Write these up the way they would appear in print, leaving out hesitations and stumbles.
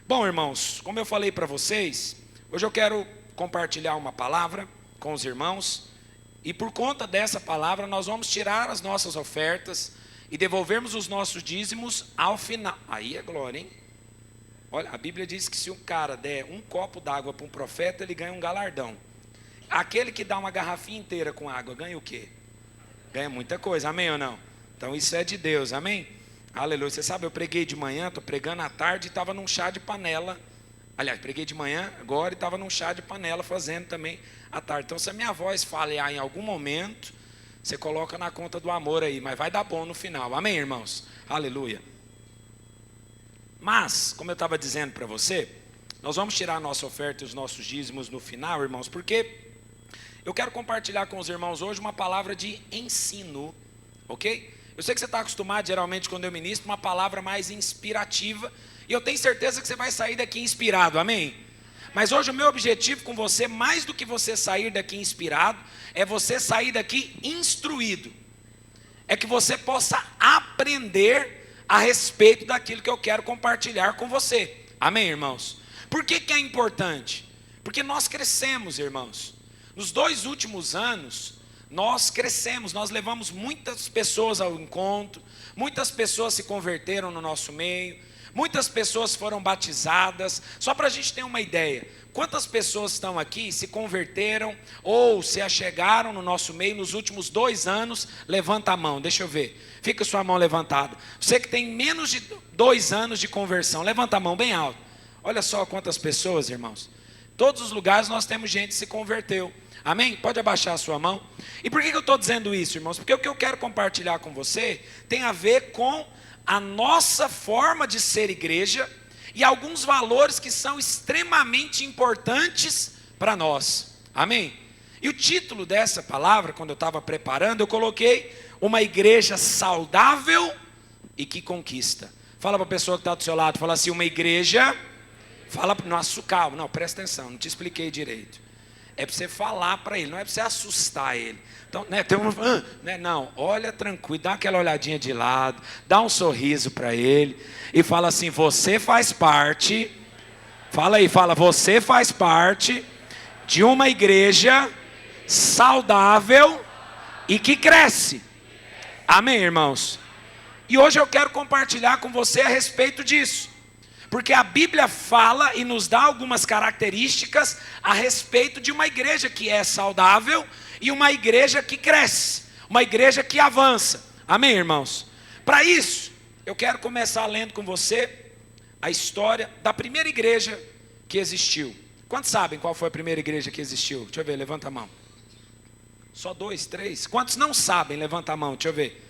Bom, irmãos, como eu falei para vocês, hoje eu quero compartilhar uma palavra com os irmãos. E por conta dessa palavra nós vamos tirar as nossas ofertas e devolvermos os nossos dízimos ao final. Aí é glória, hein? Olha, a Bíblia diz que se um cara der um copo d'água para um profeta, ele ganha um galardão. Aquele que dá uma garrafinha inteira com água, ganha o quê? Ganha muita coisa, amém ou não? Então isso é de Deus, amém? Aleluia. Você sabe, eu preguei de manhã, estou pregando à tarde e estava num chá de panela. Aliás, preguei de manhã agora e estava num chá de panela fazendo também à tarde. Então se a minha voz falhar em algum momento, você coloca na conta do amor aí, mas vai dar bom no final, amém, irmãos? Aleluia. Mas, como eu estava dizendo para você, nós vamos tirar a nossa oferta e os nossos dízimos no final, irmãos, porque eu quero compartilhar com os irmãos hoje uma palavra de ensino, ok? Eu sei que você está acostumado, geralmente, quando eu ministro, uma palavra mais inspirativa, e eu tenho certeza que você vai sair daqui inspirado, amém? Mas hoje o meu objetivo com você, mais do que você sair daqui inspirado, é você sair daqui instruído. É que você possa aprender a respeito daquilo que eu quero compartilhar com você. Amém, irmãos? Por que é importante? Porque nós crescemos, irmãos. Nos 2 últimos anos, nós crescemos, nós levamos muitas pessoas ao encontro, muitas pessoas se converteram no nosso meio, muitas pessoas foram batizadas. Só para a gente ter uma ideia, quantas pessoas estão aqui, se converteram ou se achegaram no nosso meio nos últimos 2 anos? Levanta a mão, deixa eu ver. Fica sua mão levantada. Você que tem menos de 2 anos de conversão, levanta a mão bem alto. Olha só quantas pessoas, irmãos. Todos os lugares nós temos gente que se converteu. Amém? Pode abaixar a sua mão. E por que eu estou dizendo isso, irmãos? Porque o que eu quero compartilhar com você tem a ver com a nossa forma de ser igreja e alguns valores que são extremamente importantes para nós. Amém? E o título dessa palavra, quando eu estava preparando, eu coloquei uma igreja saudável e que conquista. Fala para a pessoa que está do seu lado, fala assim, uma igreja, fala, nossa, calma, não, presta atenção, não te expliquei direito. É para você falar para ele, não é para você assustar ele. Então, né, tem né, não, olha tranquilo, dá aquela olhadinha de lado, dá um sorriso para ele e fala assim, você faz parte, fala aí, fala, você faz parte de uma igreja saudável e que cresce. Amém, irmãos? E hoje eu quero compartilhar com você a respeito disso. Porque a Bíblia fala e nos dá algumas características a respeito de uma igreja que é saudável e uma igreja que cresce, uma igreja que avança. Amém, irmãos? Para isso, eu quero começar lendo com você a história da primeira igreja que existiu. Quantos sabem qual foi a primeira igreja que existiu? Deixa eu ver, levanta a mão. Só 2, 3. Quantos não sabem? Levanta a mão, deixa eu ver.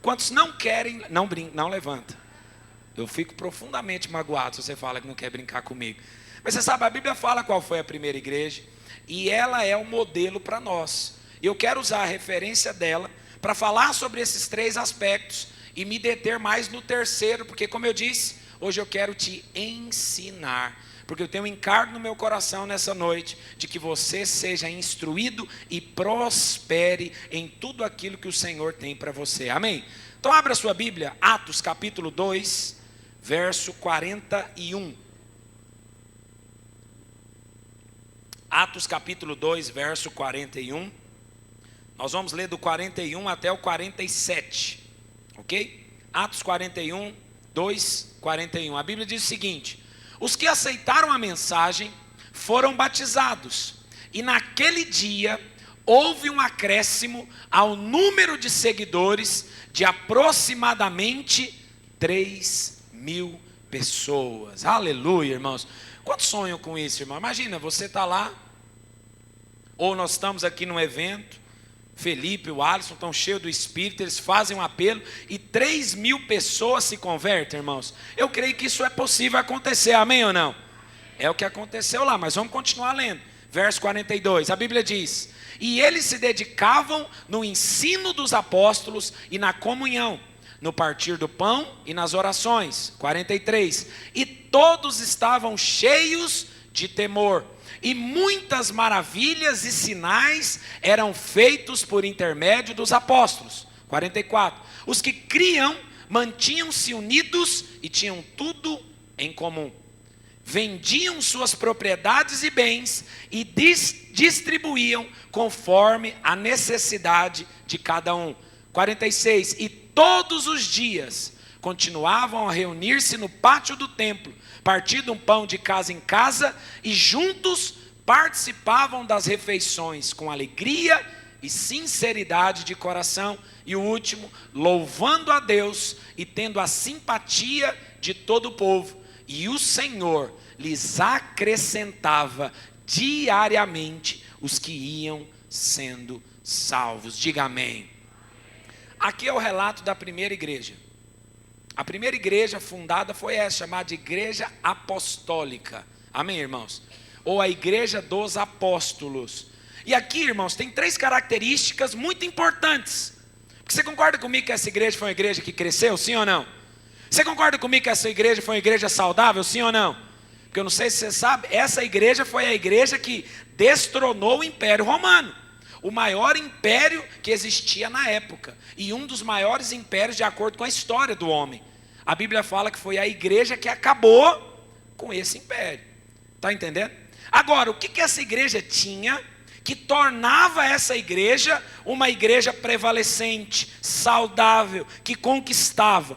Quantos não querem? Não levanta. Eu fico profundamente magoado se você fala que não quer brincar comigo. Mas você sabe, a Bíblia fala qual foi a primeira igreja. E ela é um modelo para nós. E eu quero usar a referência dela para falar sobre esses 3 aspectos. E me deter mais no terceiro. Porque como eu disse, hoje eu quero te ensinar. Porque eu tenho um encargo no meu coração nessa noite. De que você seja instruído e prospere em tudo aquilo que o Senhor tem para você. Amém? Então abra a sua Bíblia, Atos capítulo 2. Verso 41. Atos capítulo 2, verso 41. Nós vamos ler do 41 até o 47. Ok? Atos 41, 2, 41. A Bíblia diz o seguinte: os que aceitaram a mensagem foram batizados. E naquele dia houve um acréscimo ao número de seguidores de aproximadamente 3.000 pessoas. Aleluia, irmãos. Quantos sonham com isso, irmão? Imagina, você está lá, ou nós estamos aqui num evento, Felipe e o Alisson estão cheios do Espírito, eles fazem um apelo e 3.000 pessoas se convertem, irmãos. Eu creio que isso é possível acontecer, amém ou não? É o que aconteceu lá, mas vamos continuar lendo. Verso 42, a Bíblia diz: e eles se dedicavam no ensino dos apóstolos e na comunhão, no partir do pão e nas orações. 43, e todos estavam cheios de temor, e muitas maravilhas e sinais eram feitos por intermédio dos apóstolos. 44, os que criam mantinham-se unidos e tinham tudo em comum. vendiam suas propriedades e bens e distribuíam conforme a necessidade de cada um. 46, e todos os dias continuavam a reunir-se no pátio do templo, partindo um pão de casa em casa, e juntos participavam das refeições com alegria e sinceridade de coração. E o último, louvando a Deus e tendo a simpatia de todo o povo. E o Senhor lhes acrescentava diariamente os que iam sendo salvos. Diga amém. Aqui é o relato da primeira igreja. A primeira igreja fundada foi essa, chamada de Igreja Apostólica. Amém, irmãos? Ou a Igreja dos Apóstolos. E aqui, irmãos, tem 3 características muito importantes. Porque você concorda comigo que essa igreja foi uma igreja que cresceu, sim ou não? Você concorda comigo que essa igreja foi uma igreja saudável, sim ou não? Porque eu não sei se você sabe, essa igreja foi a igreja que destronou o Império Romano. O maior império que existia na época. E um dos maiores impérios de acordo com a história do homem. A Bíblia fala que foi a igreja que acabou com esse império. Está entendendo? Agora, o que essa igreja tinha que tornava essa igreja uma igreja prevalecente, saudável, que conquistava?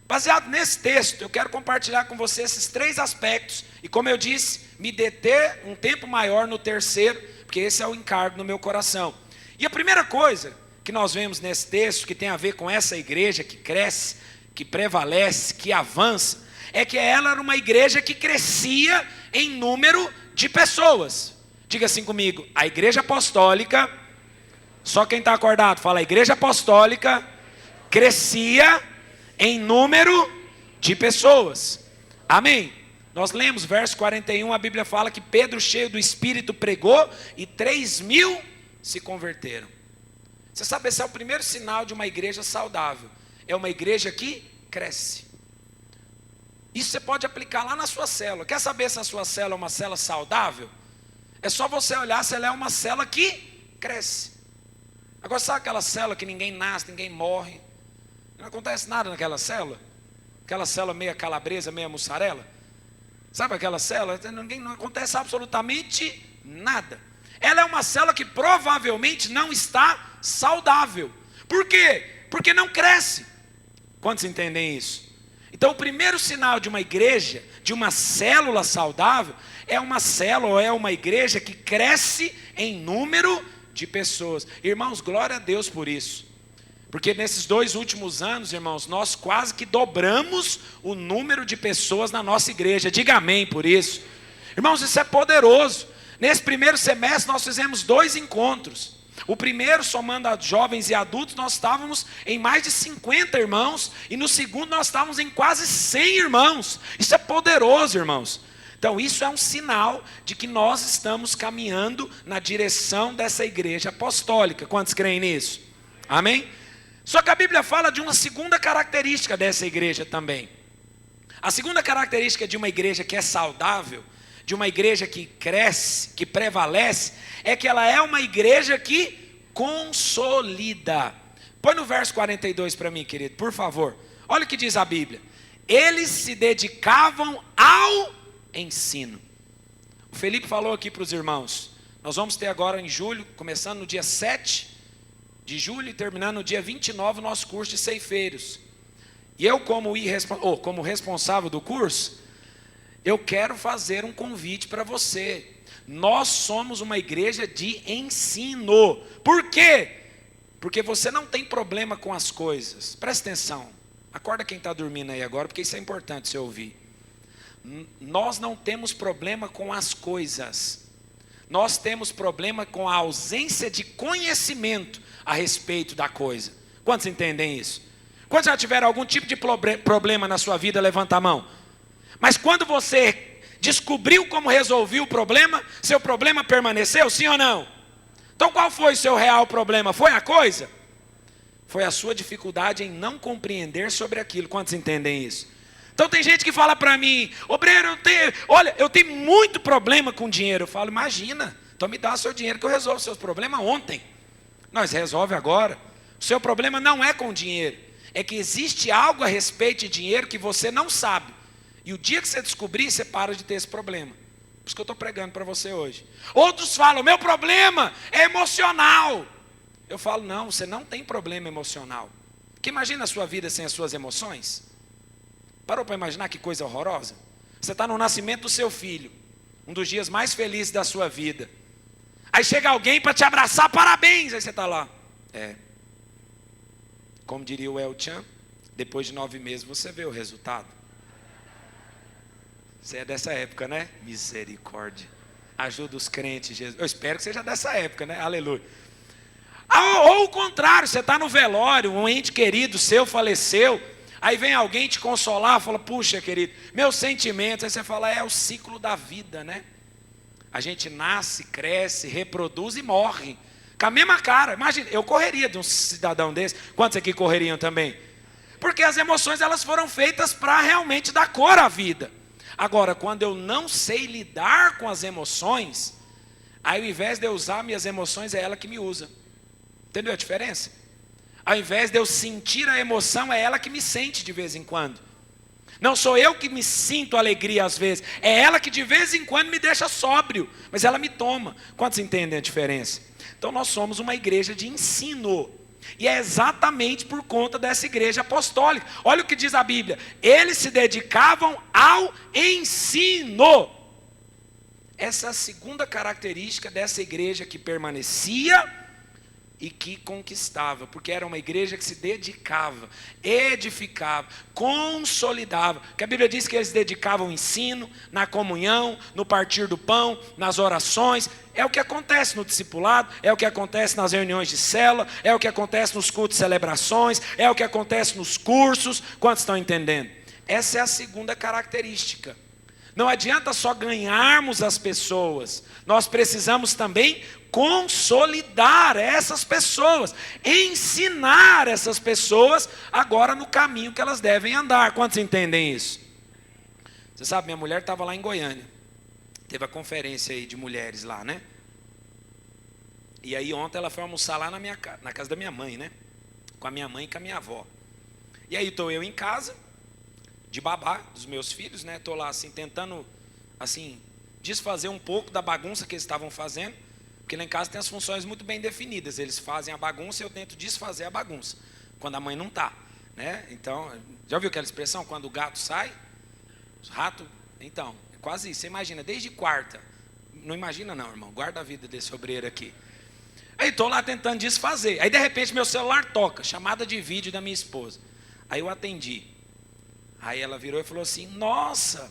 Baseado nesse texto, eu quero compartilhar com você esses 3 aspectos. E como eu disse, me deter um tempo maior no terceiro, porque esse é o encargo no meu coração. E a primeira coisa que nós vemos nesse texto, que tem a ver com essa igreja que cresce, que prevalece, que avança, é que ela era uma igreja que crescia em número de pessoas. Diga assim comigo, a igreja apostólica, só quem está acordado fala, a igreja apostólica crescia em número de pessoas. Amém? Nós lemos verso 41, a Bíblia fala que Pedro, cheio do Espírito, pregou e 3.000 se converteram. Você sabe, esse é o primeiro sinal de uma igreja saudável. É uma igreja que cresce. Isso você pode aplicar lá na sua célula. Quer saber se a sua célula é uma célula saudável? É só você olhar se ela é uma célula que cresce. Agora, sabe aquela célula que ninguém nasce, ninguém morre? Não acontece nada naquela célula? Aquela célula meia calabresa, meia mussarela? Sabe aquela célula? Não acontece absolutamente nada. Ela é uma célula que provavelmente não está saudável. Por quê? Porque não cresce. Quantos entendem isso? Então o primeiro sinal de uma igreja, de uma célula saudável, é uma célula ou é uma igreja que cresce em número de pessoas. Irmãos, glória a Deus por isso. Porque nesses 2 últimos anos, irmãos, nós quase que dobramos o número de pessoas na nossa igreja. Diga amém por isso. Irmãos, isso é poderoso. Nesse primeiro semestre nós fizemos 2 encontros. O primeiro, somando a jovens e adultos, nós estávamos em mais de 50 irmãos. E no segundo nós estávamos em quase 100 irmãos. Isso é poderoso, irmãos. Então isso é um sinal de que nós estamos caminhando na direção dessa igreja apostólica. Quantos creem nisso? Amém? Só que a Bíblia fala de uma segunda característica dessa igreja também. A segunda característica de uma igreja que é saudável, de uma igreja que cresce, que prevalece, é que ela é uma igreja que consolida. Põe no verso 42 para mim, querido, por favor. Olha o que diz a Bíblia. Eles se dedicavam ao ensino. O Felipe falou aqui para os irmãos. Nós vamos ter agora em julho, começando no dia 7 de julho e terminando no dia 29, o nosso curso de ceifeiros. E eu, como responsável do curso, eu quero fazer um convite para você. Nós somos uma igreja de ensino. Por quê? Porque você não tem problema com as coisas. Presta atenção. Acorda quem está dormindo aí agora, porque isso é importante você ouvir. Nós não temos problema com as coisas. Nós temos problema com a ausência de conhecimento a respeito da coisa. Quantos entendem isso? Quantos já tiveram algum tipo de problema na sua vida? Levanta a mão. Mas quando você descobriu como resolver o problema, seu problema permaneceu, sim ou não? Então qual foi o seu real problema? Foi a coisa? Foi a sua dificuldade em não compreender sobre aquilo. Quantos entendem isso? Então tem gente que fala para mim, obreiro, eu tenho muito problema com dinheiro. Eu falo, imagina, então me dá o seu dinheiro que eu resolvo seus problemas ontem. Nós resolve agora. O seu problema não é com dinheiro, é que existe algo a respeito de dinheiro que você não sabe. E o dia que você descobrir, você para de ter esse problema. Por isso que eu estou pregando para você hoje. Outros falam, meu problema é emocional. Eu falo, não, você não tem problema emocional. Porque imagina a sua vida sem as suas emoções? Parou para imaginar que coisa horrorosa? Você está no nascimento do seu filho, um dos dias mais felizes da sua vida. Aí chega alguém para te abraçar, parabéns, aí você está lá. Como diria o El Chan, depois de 9 meses você vê o resultado. Você é dessa época, né? Misericórdia. Ajuda os crentes, Jesus. Eu espero que seja dessa época, né? Aleluia. Ou o contrário, você está no velório, um ente querido seu faleceu, aí vem alguém te consolar, fala, puxa querido, meus sentimentos, aí você fala, é o ciclo da vida, né? A gente nasce, cresce, reproduz e morre, com a mesma cara. Imagina, eu correria de um cidadão desse, quantos aqui correriam também? Porque as emoções elas foram feitas para realmente dar cor à vida. Agora, quando eu não sei lidar com as emoções, aí ao invés de eu usar minhas emoções, é ela que me usa. Entendeu a diferença? Ao invés de eu sentir a emoção, é ela que me sente de vez em quando. Não sou eu que me sinto alegria às vezes, é ela que de vez em quando me deixa sóbrio, mas ela me toma. Quantos entendem a diferença? Então nós somos uma igreja de ensino. E é exatamente por conta dessa igreja apostólica. Olha o que diz a Bíblia. Eles se dedicavam ao ensino. Essa é a segunda característica dessa igreja que permanecia e que conquistava, porque era uma igreja que se dedicava, edificava, consolidava. Que a Bíblia diz que eles dedicavam ao ensino, na comunhão, no partir do pão, nas orações. É o que acontece no discipulado, é o que acontece nas reuniões de célula, é o que acontece nos cultos de celebrações, é o que acontece nos cursos. Quantos estão entendendo? Essa é a segunda característica. Não adianta só ganharmos as pessoas, nós precisamos também consolidar essas pessoas, ensinar essas pessoas agora no caminho que elas devem andar. Quantos entendem isso? Você sabe, minha mulher estava lá em Goiânia, teve a conferência aí de mulheres lá, né? E aí ontem ela foi almoçar lá na casa da minha mãe, né? Com a minha mãe e com a minha avó. E aí estou eu em casa, de babá dos meus filhos, né? Estou lá assim, tentando assim, desfazer um pouco da bagunça que eles estavam fazendo. Porque lá em casa tem as funções muito bem definidas. Eles fazem a bagunça e eu tento desfazer a bagunça. Quando a mãe não está, né? Então, já ouviu aquela expressão? Quando o gato sai, o rato... Então, é quase isso. Você imagina, desde quarta. Não imagina não, irmão. Guarda a vida desse obreiro aqui. Aí estou lá tentando desfazer. Aí de repente meu celular toca. Chamada de vídeo da minha esposa. Aí eu atendi. Aí ela virou e falou assim, nossa,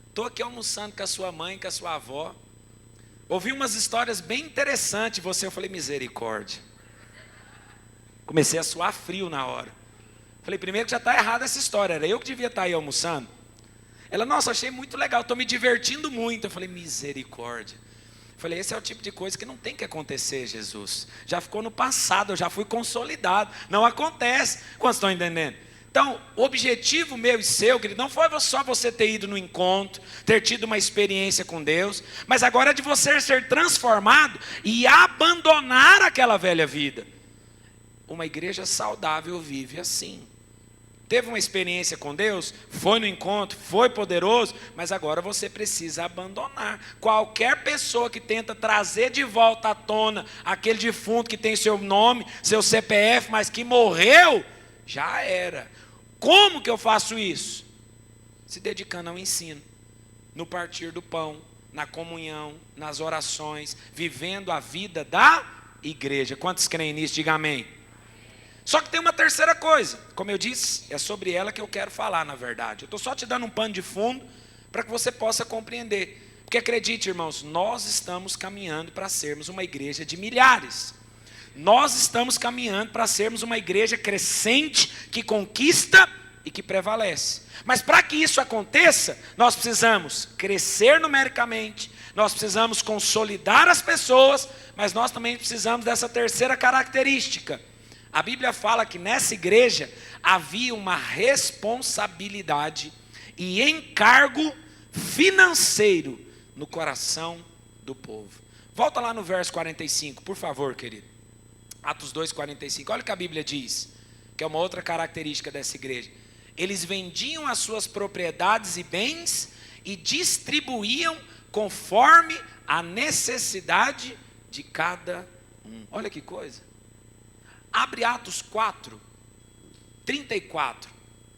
estou aqui almoçando com a sua mãe, com a sua avó. Ouvi umas histórias bem interessantes de você. Eu falei, misericórdia. Comecei a suar frio na hora. Falei, primeiro que já está errada essa história. Era eu que devia estar aí almoçando. Ela, nossa, achei muito legal, estou me divertindo muito. Eu falei, misericórdia. Eu falei, esse é o tipo de coisa que não tem que acontecer, Jesus. Já ficou no passado, eu já fui consolidado. Não acontece. Quantos estão entendendo? Então, o objetivo meu e seu, querido, não foi só você ter ido no encontro, ter tido uma experiência com Deus, mas agora é de você ser transformado e abandonar aquela velha vida. Uma igreja saudável vive assim. Teve uma experiência com Deus, foi no encontro, foi poderoso, mas agora você precisa abandonar. Qualquer pessoa que tenta trazer de volta à tona aquele defunto que tem seu nome, seu CPF, mas que morreu, já era. Como que eu faço isso? Se dedicando ao ensino, no partir do pão, na comunhão, nas orações, vivendo a vida da igreja. Quantos creem nisso? Diga amém. Só que tem uma terceira coisa, como eu disse, é sobre ela que eu quero falar, na verdade. Eu estou só te dando um pano de fundo para que você possa compreender. Porque acredite, irmãos, nós estamos caminhando para sermos uma igreja de milhares. Nós estamos caminhando para sermos uma igreja crescente, que conquista e que prevalece. Mas para que isso aconteça, nós precisamos crescer numericamente, nós precisamos consolidar as pessoas, mas nós também precisamos dessa terceira característica. A Bíblia fala que nessa igreja havia uma responsabilidade e encargo financeiro no coração do povo. Volta lá no verso 45, por favor, querido. Atos 2:45. Olha o que a Bíblia diz, que é uma outra característica dessa igreja. Eles vendiam as suas propriedades e bens e distribuíam conforme a necessidade de cada um. Olha que coisa. Abre Atos 4, 34,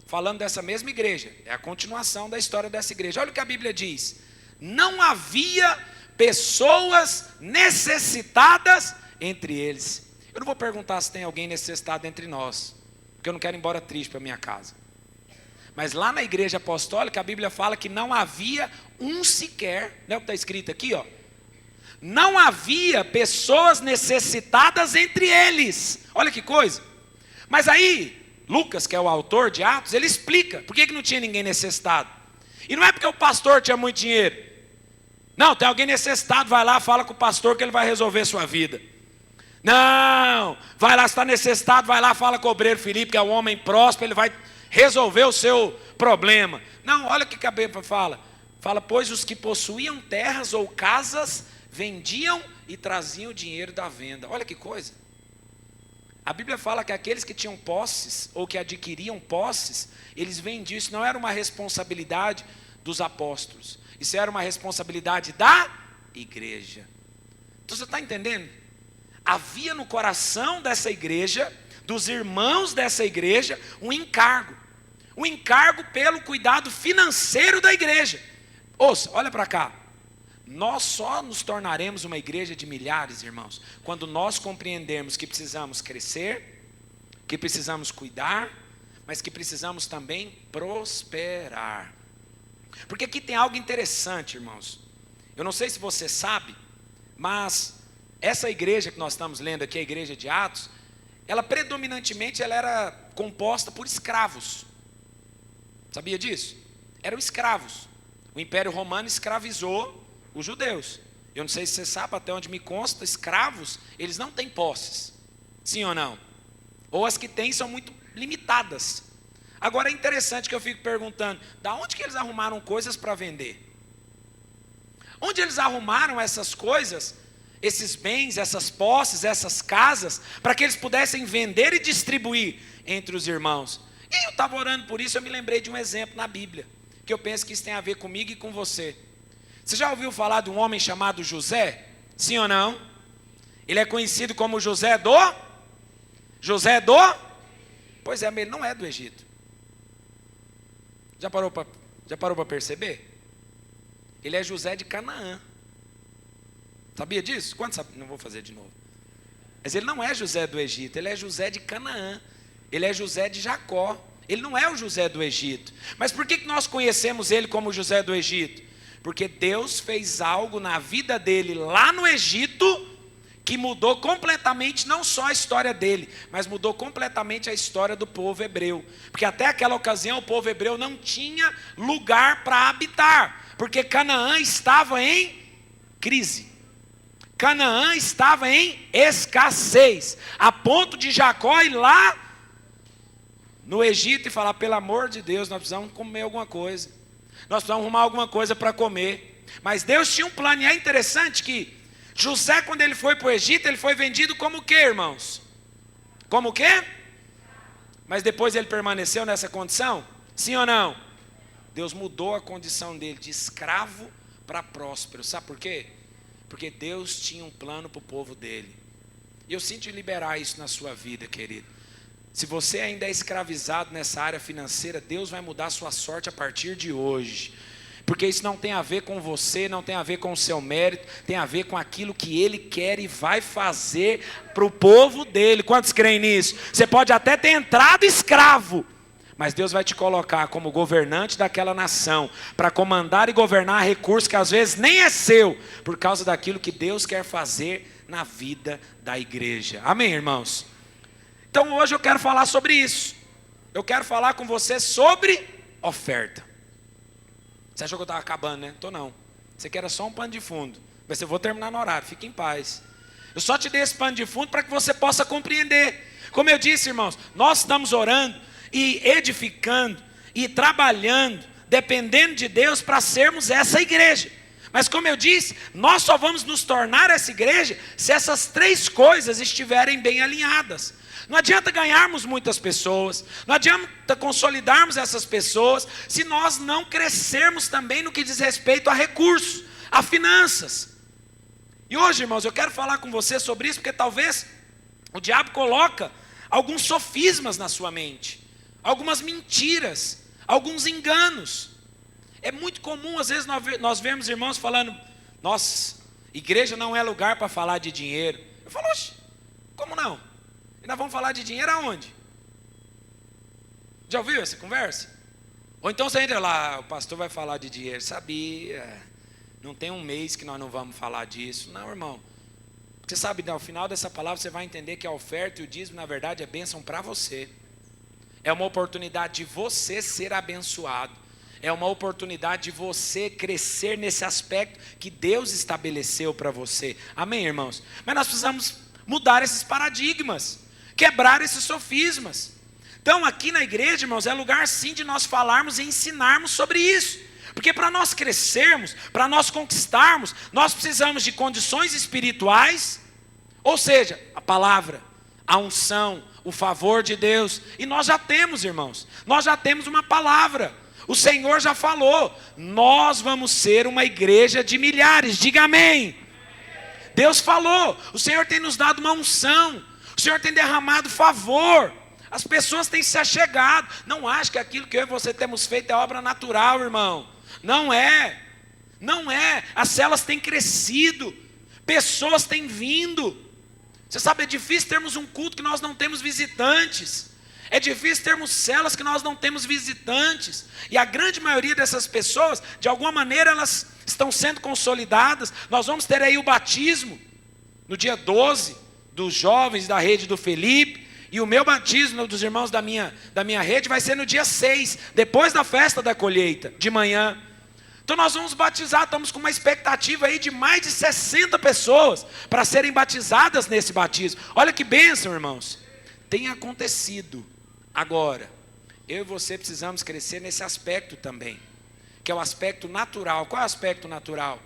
falando dessa mesma igreja. É a continuação da história dessa igreja. Olha o que a Bíblia diz. Não havia pessoas necessitadas entre eles. Eu não vou perguntar se tem alguém necessitado entre nós, porque eu não quero ir embora triste para minha casa. Mas lá na igreja apostólica, a Bíblia fala que não havia um sequer, não é o que está escrito aqui, ó. Não havia pessoas necessitadas entre eles. Olha que coisa. Mas aí, Lucas, que é o autor de Atos, ele explica por que não tinha ninguém necessitado. E não é porque o pastor tinha muito dinheiro. Não, tem alguém necessitado, vai lá, fala com o pastor que ele vai resolver a sua vida. Não, vai lá, se está necessitado, vai lá, fala com o obreiro Filipe, que é um homem próspero, ele vai resolver o seu problema. Não, olha o que a Bíblia fala. Fala, pois os que possuíam terras ou casas vendiam e traziam o dinheiro da venda. Olha que coisa. A Bíblia fala que aqueles que tinham posses ou que adquiriam posses, eles vendiam. Isso não era uma responsabilidade dos apóstolos. Isso era uma responsabilidade da igreja. Então você está entendendo? Havia no coração dessa igreja, dos irmãos dessa igreja, um encargo. Um encargo pelo cuidado financeiro da igreja. Ouça, olha para cá. Nós só nos tornaremos uma igreja de milhares, irmãos, quando nós compreendermos que precisamos crescer, que precisamos cuidar, mas que precisamos também prosperar. Porque aqui tem algo interessante, irmãos. Eu não sei se você sabe, mas essa igreja que nós estamos lendo aqui, a igreja de Atos, ela predominantemente ela era composta por escravos. Sabia disso? Eram escravos. O Império Romano escravizou os judeus. Eu não sei se você sabe, até onde me consta, escravos, eles não têm posses. Sim ou não? Ou as que têm são muito limitadas. Agora é interessante que eu fico perguntando, da onde que eles arrumaram coisas para vender? Onde eles arrumaram essas coisas, esses bens, essas posses, essas casas, para que eles pudessem vender e distribuir entre os irmãos? E eu estava orando por isso, eu me lembrei de um exemplo na Bíblia, que eu penso que isso tem a ver comigo e com você. Você já ouviu falar de um homem chamado José? Sim ou não? Ele é conhecido como José do? Pois é, mas ele não é do Egito. Já parou para perceber? Ele é José de Canaã. Sabia disso? Quantos sabem? Não vou fazer de novo. Mas ele não é José do Egito, ele é José de Canaã. Ele é José de Jacó. Ele não é o José do Egito. Mas por que nós conhecemos ele como José do Egito? Porque Deus fez algo na vida dele lá no Egito que mudou completamente não só a história dele, mas mudou completamente a história do povo hebreu. Porque até aquela ocasião o povo hebreu não tinha lugar para habitar, porque Canaã estava em crise. Canaã estava em escassez, a ponto de Jacó ir lá no Egito e falar, pelo amor de Deus, nós precisamos comer alguma coisa. Nós precisamos arrumar alguma coisa para comer. Mas Deus tinha um plano, e é interessante que José, quando ele foi para o Egito, ele foi vendido como o quê, irmãos? Como o quê? Mas depois ele permaneceu nessa condição? Sim ou não? Deus mudou a condição dele de escravo para próspero. Sabe por quê? Porque Deus tinha um plano para o povo dele. E eu sinto liberar isso na sua vida, querido. Se você ainda é escravizado nessa área financeira, Deus vai mudar a sua sorte a partir de hoje. Porque isso não tem a ver com você, não tem a ver com o seu mérito, tem a ver com aquilo que Ele quer e vai fazer para o povo dele. Quantos creem nisso? Você pode até ter entrado escravo, mas Deus vai te colocar como governante daquela nação, para comandar e governar recursos que às vezes nem é seu, por causa daquilo que Deus quer fazer na vida da igreja. Amém, irmãos? Então hoje eu quero falar sobre isso. Eu quero falar com você sobre oferta. Você achou que eu estava acabando, né? Estou não. Você quer só um pano de fundo. Mas eu vou terminar no horário, fique em paz. Eu só te dei esse pano de fundo para que você possa compreender. Como eu disse, irmãos, nós estamos orando e edificando e trabalhando, dependendo de Deus para sermos essa igreja. Mas como eu disse, nós só vamos nos tornar essa igreja se essas três coisas estiverem bem alinhadas. Não adianta ganharmos muitas pessoas, não adianta consolidarmos essas pessoas, se nós não crescermos também no que diz respeito a recursos, a finanças. E hoje, irmãos, eu quero falar com você sobre isso, porque talvez o diabo coloca alguns sofismas na sua mente, algumas mentiras, alguns enganos. É muito comum, às vezes, nós vemos irmãos falando: nossa, igreja não é lugar para falar de dinheiro. Eu falo: oxe, como não? E nós vamos falar de dinheiro aonde? Já ouviu essa conversa? Ou então você entra lá, o pastor vai falar de dinheiro. Sabia, não tem um mês que nós não vamos falar disso. Não, irmão. Você sabe, ao final dessa palavra você vai entender que a oferta e o dízimo, na verdade, é bênção para você. É uma oportunidade de você ser abençoado. É uma oportunidade de você crescer nesse aspecto que Deus estabeleceu para você. Amém, irmãos? Mas nós precisamos mudar esses paradigmas, quebrar esses sofismas. Então, aqui na igreja, irmãos, é lugar sim de nós falarmos e ensinarmos sobre isso. Porque para nós crescermos, para nós conquistarmos, nós precisamos de condições espirituais, ou seja, a palavra, a unção, o favor de Deus. E nós já temos, irmãos, nós já temos uma palavra. O Senhor já falou, nós vamos ser uma igreja de milhares, diga amém. Deus falou, o Senhor tem nos dado uma unção, o Senhor tem derramado favor, as pessoas têm se achegado. Não ache que aquilo que eu e você temos feito é obra natural, irmão. Não é, não é. As células têm crescido, pessoas têm vindo. Você sabe, é difícil termos um culto que nós não temos visitantes. É difícil termos células que nós não temos visitantes. E a grande maioria dessas pessoas, de alguma maneira, elas estão sendo consolidadas. Nós vamos ter aí o batismo no dia 12 dos jovens da rede do Felipe. E o meu batismo dos irmãos da minha rede vai ser no dia 6, depois da festa da colheita, de manhã. Então nós vamos batizar, estamos com uma expectativa aí de mais de 60 pessoas para serem batizadas nesse batismo. Olha que bênção, irmãos. Tem acontecido. Agora, eu e você precisamos crescer nesse aspecto também, que é o aspecto natural. Qual é o aspecto natural?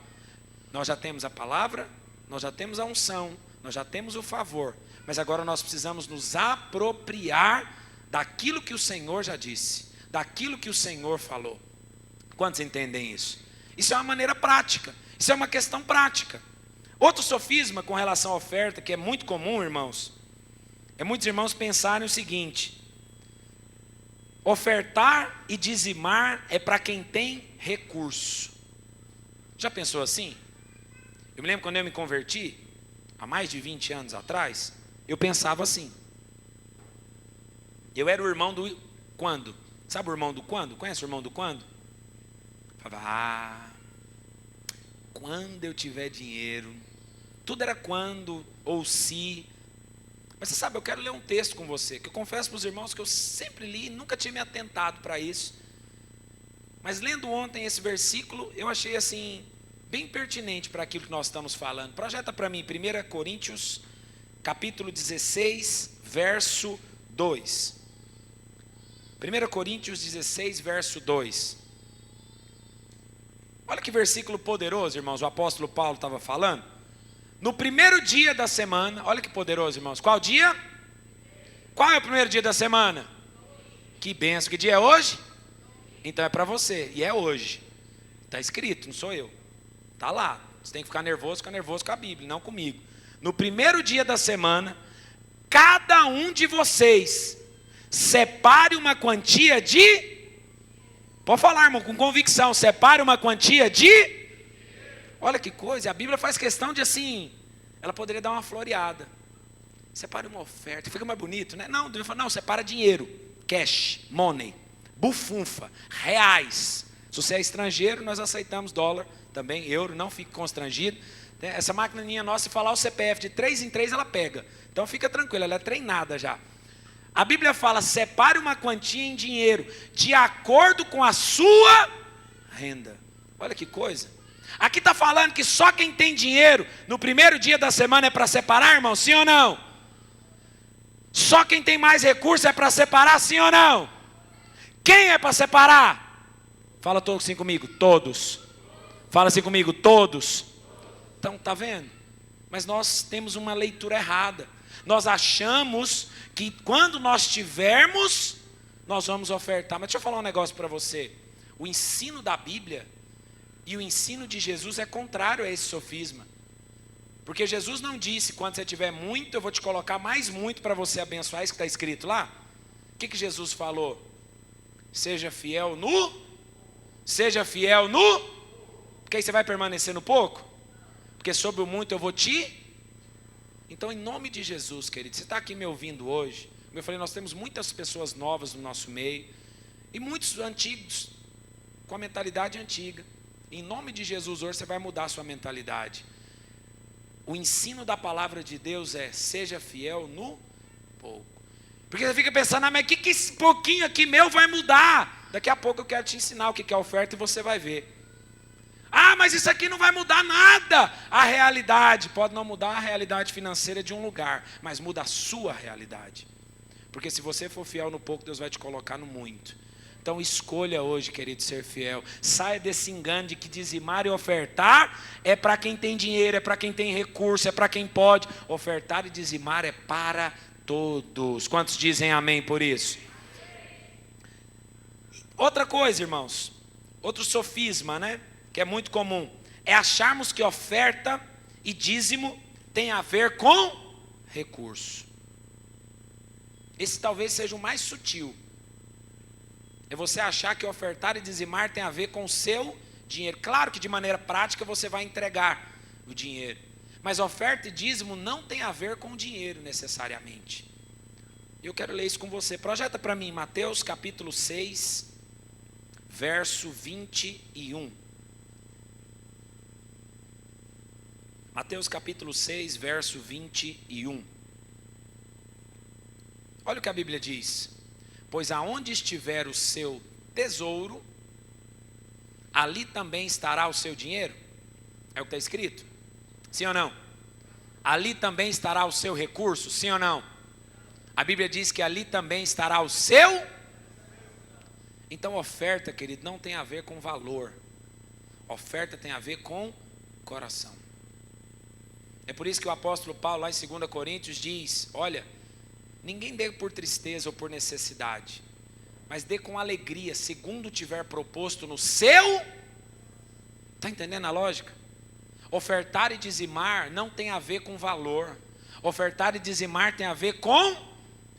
Nós já temos a palavra, nós já temos a unção, nós já temos o favor, mas agora nós precisamos nos apropriar daquilo que o Senhor já disse, daquilo que o Senhor falou. Quantos entendem isso? Isso é uma maneira prática, isso é uma questão prática. Outro sofisma com relação à oferta, que é muito comum, irmãos, é muitos irmãos pensarem o seguinte: ofertar e dizimar é para quem tem recurso. Já pensou assim? Eu me lembro quando eu me converti, há mais de 20 anos atrás, eu pensava assim. Eu era o irmão do quando? Sabe o irmão do quando? Conhece o irmão do quando? Falava, quando eu tiver dinheiro. Tudo era quando ou se. Mas você sabe, eu quero ler um texto com você, que eu confesso para os irmãos que eu sempre li e nunca tinha me atentado para isso. Mas lendo ontem esse versículo, eu achei assim, bem pertinente para aquilo que nós estamos falando. Projeta para mim, 1 Coríntios, capítulo 16, verso 2. 1 Coríntios 16, verso 2. Olha que versículo poderoso, irmãos, o apóstolo Paulo estava falando. No primeiro dia da semana, olha que poderoso, irmãos. Qual dia? Qual é o primeiro dia da semana? Que benção. Que dia é hoje? Então é para você, e é hoje. Está escrito, não sou eu. Está lá. Você tem que ficar nervoso com a Bíblia, não comigo. No primeiro dia da semana, cada um de vocês separe uma quantia de... Pode falar, irmão, com convicção. Separe uma quantia de... Olha que coisa, a Bíblia faz questão de assim, ela poderia dar uma floreada. Separa uma oferta, fica mais bonito, né? Não, separa dinheiro, cash, money, bufunfa, reais. Se você é estrangeiro, nós aceitamos dólar, também euro, não fique constrangido. Essa maquininha nossa, se falar o CPF de 3 em 3, ela pega. Então fica tranquilo, ela é treinada já. A Bíblia fala, separe uma quantia em dinheiro, de acordo com a sua renda. Olha que coisa. Aqui está falando que só quem tem dinheiro no primeiro dia da semana é para separar, irmão? Sim ou não? Só quem tem mais recursos é para separar, sim ou não? Quem é para separar? Fala todos assim comigo, todos. Fala assim comigo, todos. Então, tá vendo? Mas nós temos uma leitura errada. Nós achamos que quando nós tivermos, nós vamos ofertar. Mas deixa eu falar um negócio para você. O ensino da Bíblia e o ensino de Jesus é contrário a esse sofisma. Porque Jesus não disse, quando você tiver muito, eu vou te colocar mais muito para você abençoar. Isso que está escrito lá. O que Jesus falou? Seja fiel no... Porque aí você vai permanecer no pouco? Porque sobre o muito eu vou te... Então, em nome de Jesus, querido, você está aqui me ouvindo hoje. Como eu falei, nós temos muitas pessoas novas no nosso meio. E muitos antigos, com a mentalidade antiga. Em nome de Jesus, hoje você vai mudar a sua mentalidade. O ensino da palavra de Deus é, seja fiel no pouco. Porque você fica pensando, mas o que esse pouquinho aqui meu vai mudar? Daqui a pouco eu quero te ensinar o que é oferta e você vai ver. Ah, mas isso aqui não vai mudar nada. A realidade, pode não mudar a realidade financeira de um lugar, mas muda a sua realidade. Porque se você for fiel no pouco, Deus vai te colocar no muito. Então escolha hoje, querido, ser fiel. Saia desse engano de que dizimar e ofertar é para quem tem dinheiro, é para quem tem recurso, é para quem pode. Ofertar e dizimar é para todos. Quantos dizem amém por isso? Outra coisa, irmãos, outro sofisma, né? Que é muito comum, é acharmos que oferta e dízimo tem a ver com recurso. Esse talvez seja o mais sutil. É você achar que ofertar e dizimar tem a ver com o seu dinheiro. Claro que de maneira prática você vai entregar o dinheiro. Mas oferta e dízimo não tem a ver com o dinheiro necessariamente. Eu quero ler isso com você. Projeta para mim Mateus capítulo 6, verso 21. Mateus capítulo 6, verso 21. Olha o que a Bíblia diz. Pois aonde estiver o seu tesouro, ali também estará o seu dinheiro. É o que está escrito? Sim ou não? Ali também estará o seu recurso, sim ou não? A Bíblia diz que ali também estará o seu. Então oferta, querido, não tem a ver com valor. Oferta tem a ver com coração. É por isso que o apóstolo Paulo, lá em 2 Coríntios, diz, olha, ninguém dê por tristeza ou por necessidade, mas dê com alegria, segundo tiver proposto no seu... Está entendendo a lógica? Ofertar e dizimar não tem a ver com valor. Ofertar e dizimar tem a ver com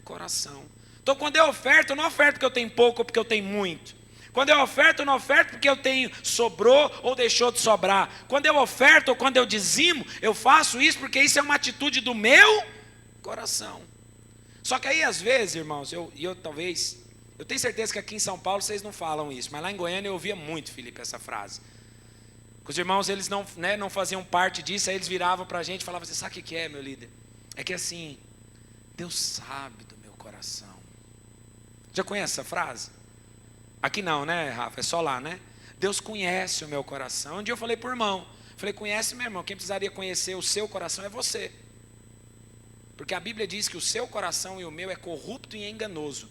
coração. Então quando eu oferto, eu não oferto porque eu tenho pouco ou porque eu tenho muito. Quando eu oferto, eu não oferto porque eu tenho, sobrou ou deixou de sobrar. Quando eu oferto ou quando eu dizimo, eu faço isso porque isso é uma atitude do meu coração. Só que aí às vezes, irmãos, eu tenho certeza que aqui em São Paulo vocês não falam isso, mas lá em Goiânia eu ouvia muito, Felipe, essa frase. Os irmãos, eles não faziam parte disso, aí eles viravam para a gente e falavam assim, sabe o que é, meu líder? É que assim, Deus sabe do meu coração. Já conhece essa frase? Aqui não, né, Rafa? É só lá, né? Deus conhece o meu coração. Um dia eu falei para o irmão, falei, conhece meu irmão, quem precisaria conhecer o seu coração é você. Porque a Bíblia diz que o seu coração e o meu é corrupto e enganoso.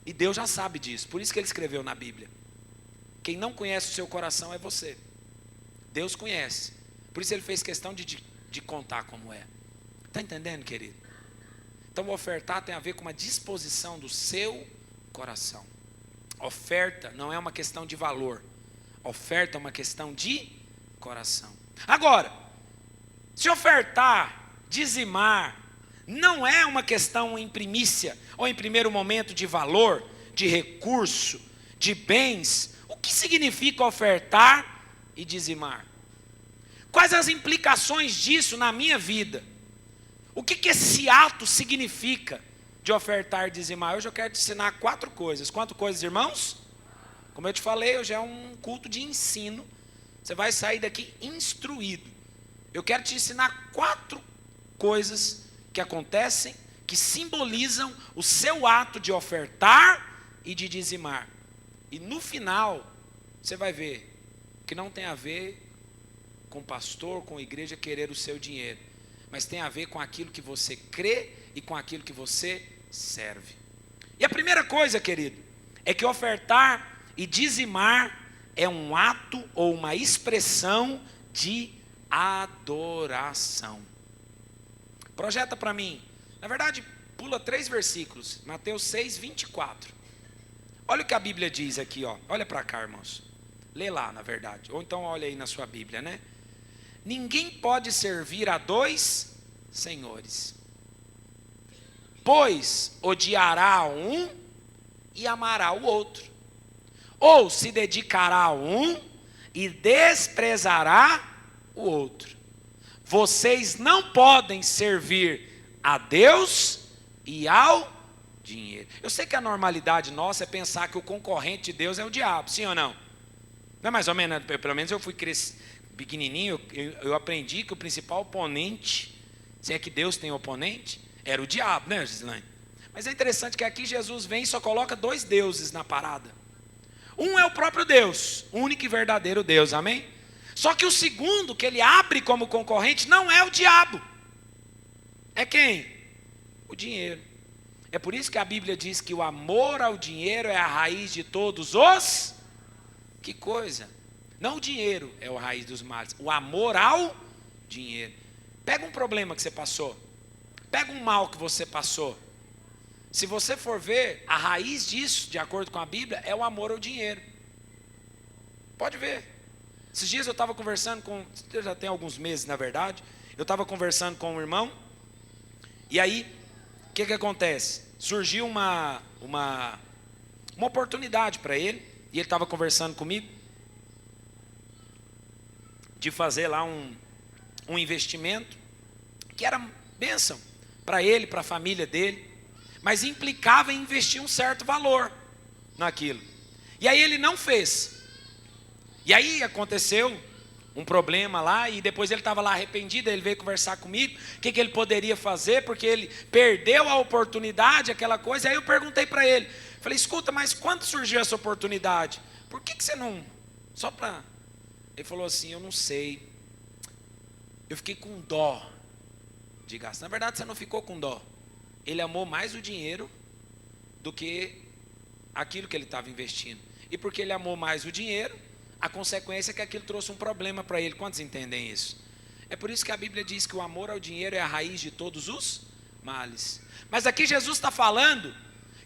E Deus já sabe disso, por isso que Ele escreveu na Bíblia. Quem não conhece o seu coração é você. Deus conhece. Por isso Ele fez questão de contar como é. Está entendendo, querido? Então ofertar tem a ver com uma disposição do seu coração. Oferta não é uma questão de valor. Oferta é uma questão de coração. Agora, se ofertar, dizimar, não é uma questão em primícia, ou em primeiro momento de valor, de recurso, de bens, o que significa ofertar e dizimar? Quais as implicações disso na minha vida? O que esse ato significa de ofertar e dizimar? Hoje eu quero te ensinar 4 coisas. Quantas coisas, irmãos? Como eu te falei, hoje é um culto de ensino. Você vai sair daqui instruído. Eu quero te ensinar 4 coisas que acontecem, que simbolizam o seu ato de ofertar e de dizimar. E no final, você vai ver que não tem a ver com pastor, com igreja querer o seu dinheiro, mas tem a ver com aquilo que você crê e com aquilo que você serve. E a primeira coisa, querido, é que ofertar e dizimar é um ato ou uma expressão de adoração. Projeta para mim. Na verdade, pula 3 versículos. Mateus 6, 24. Olha o que a Bíblia diz aqui, ó. Olha para cá, irmãos. Lê lá, na verdade. Ou então olha aí na sua Bíblia, né? Ninguém pode servir a 2 senhores. Pois odiará um e amará o outro. Ou se dedicará a um e desprezará o outro. Vocês não podem servir a Deus e ao dinheiro. Eu sei que a normalidade nossa é pensar que o concorrente de Deus é o diabo, sim ou não? Não é mais ou menos, pelo menos eu fui pequenininho, eu aprendi que o principal oponente, se é que Deus tem oponente, era o diabo, né, Gislaine? Mas é interessante que aqui Jesus vem e só coloca 2 deuses na parada. Um é o próprio Deus, o único e verdadeiro Deus, amém? Só que o segundo, que ele abre como concorrente, não é o diabo. É quem? O dinheiro. É por isso que a Bíblia diz que o amor ao dinheiro é a raiz de todos os... Que coisa? Não o dinheiro é a raiz dos males, o amor ao dinheiro. Pega um problema que você passou. Pega um mal que você passou. Se você for ver, a raiz disso, de acordo com a Bíblia, é o amor ao dinheiro. Pode ver. Esses dias eu estava conversando com, já tem alguns meses na verdade, eu estava conversando com um irmão, e aí, o que acontece? Surgiu uma oportunidade para ele, e ele estava conversando comigo, de fazer lá um investimento, que era bênção para ele, para a família dele, mas implicava em investir um certo valor naquilo. E aí ele não fez. E aí aconteceu um problema lá, e depois ele estava lá arrependido, ele veio conversar comigo, o que ele poderia fazer, porque ele perdeu a oportunidade, aquela coisa. Aí eu perguntei para ele, falei, escuta, mas quando surgiu essa oportunidade? Por que você não, só para... Ele falou assim, eu não sei, eu fiquei com dó de gastar. Na verdade você não ficou com dó, ele amou mais o dinheiro do que aquilo que ele estava investindo. E porque ele amou mais o dinheiro, a consequência é que aquilo trouxe um problema para ele. Quantos entendem isso? É por isso que a Bíblia diz que o amor ao dinheiro é a raiz de todos os males. Mas aqui Jesus está falando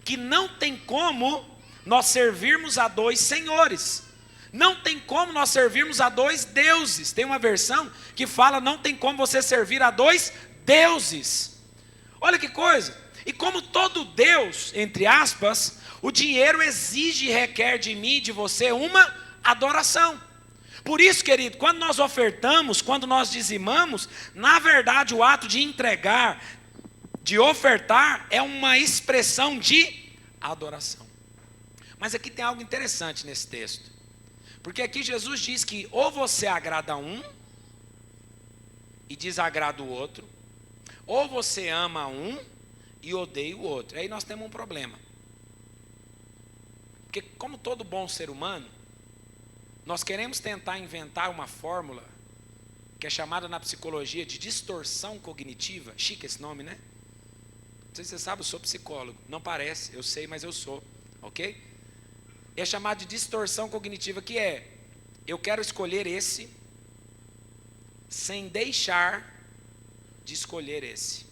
que não tem como nós servirmos a 2 senhores. Não tem como nós servirmos a 2 deuses. Tem uma versão que fala, não tem como você servir a 2 deuses. Olha que coisa. E como todo Deus, entre aspas, o dinheiro exige e requer de mim e de você uma adoração. Por isso, querido, quando nós ofertamos, quando nós dizimamos, na verdade o ato de entregar, de ofertar, é uma expressão de adoração. Mas aqui tem algo interessante nesse texto, porque aqui Jesus diz que ou você agrada um e desagrada o outro, ou você ama um e odeia o outro. Aí nós temos um problema, porque como todo bom ser humano, nós queremos tentar inventar uma fórmula que é chamada na psicologia de distorção cognitiva. Chique esse nome, né? Não sei se você sabe, eu sou psicólogo. Não parece, eu sei, mas eu sou, ok? É chamado de distorção cognitiva, que é, eu quero escolher esse sem deixar de escolher esse.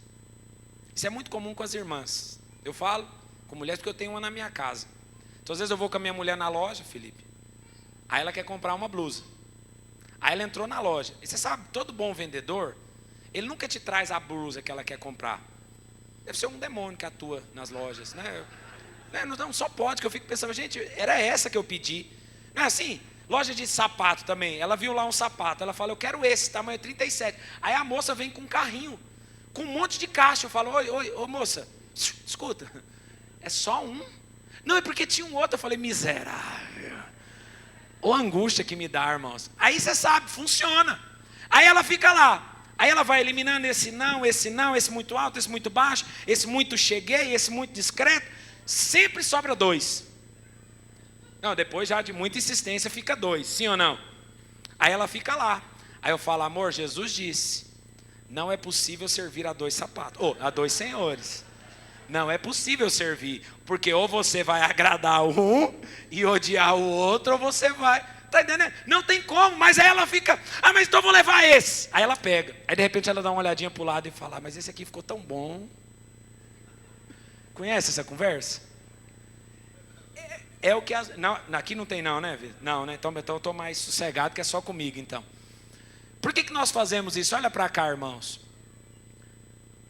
Isso é muito comum com as irmãs. Eu falo com mulheres porque eu tenho uma na minha casa. Então às vezes eu vou com a minha mulher na loja, Felipe, aí ela quer comprar uma blusa. Aí ela entrou na loja. E você sabe, todo bom vendedor, ele nunca te traz a blusa que ela quer comprar. Deve ser um demônio que atua nas lojas, né? Não, só pode, que eu fico pensando, gente, era essa que eu pedi. Não é assim? Loja de sapato também. Ela viu lá um sapato, ela fala, eu quero esse, tamanho 37. Aí a moça vem com um carrinho, com um monte de caixa. Eu falo, oi, moça, escuta, é só um? Não, é porque tinha um outro. Eu falei, miserável. Ou angústia que me dá, irmãos. Aí você sabe, funciona. Aí ela fica lá. Aí ela vai eliminando esse não, esse muito alto, esse muito baixo, esse muito cheguei, esse muito discreto. Sempre sobra 2. Não, depois já de muita insistência fica 2, sim ou não? Aí ela fica lá. Aí eu falo, amor, Jesus disse, não é possível servir a 2 sapatos, ou a 2 senhores. Não é possível servir, porque ou você vai agradar um e odiar o outro, ou você vai... Está entendendo? Não tem como, mas aí ela fica, mas então eu vou levar esse. Aí ela pega, aí de repente ela dá uma olhadinha para o lado e fala, mas esse aqui ficou tão bom. Conhece essa conversa? É o que não, aqui não tem não, né? Não, né? Então eu estou mais sossegado que é só comigo então. Por que nós fazemos isso? Olha para cá, irmãos.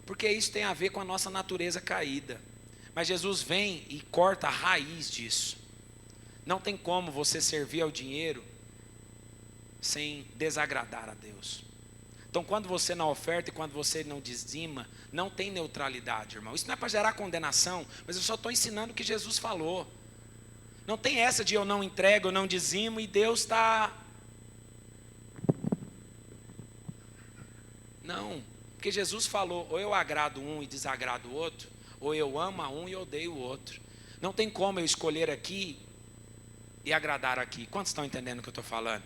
Porque isso tem a ver com a nossa natureza caída. Mas Jesus vem e corta a raiz disso. Não tem como você servir ao dinheiro sem desagradar a Deus. Então quando você não oferta e quando você não dizima, não tem neutralidade, irmão. Isso não é para gerar condenação, mas eu só estou ensinando o que Jesus falou. Não tem essa de eu não entrego, eu não dizimo e Deus está... Não, porque Jesus falou, ou eu agrado um e desagrado o outro, ou eu amo a um e odeio o outro. Não tem como eu escolher aqui e agradar aqui. Quantos estão entendendo o que eu estou falando?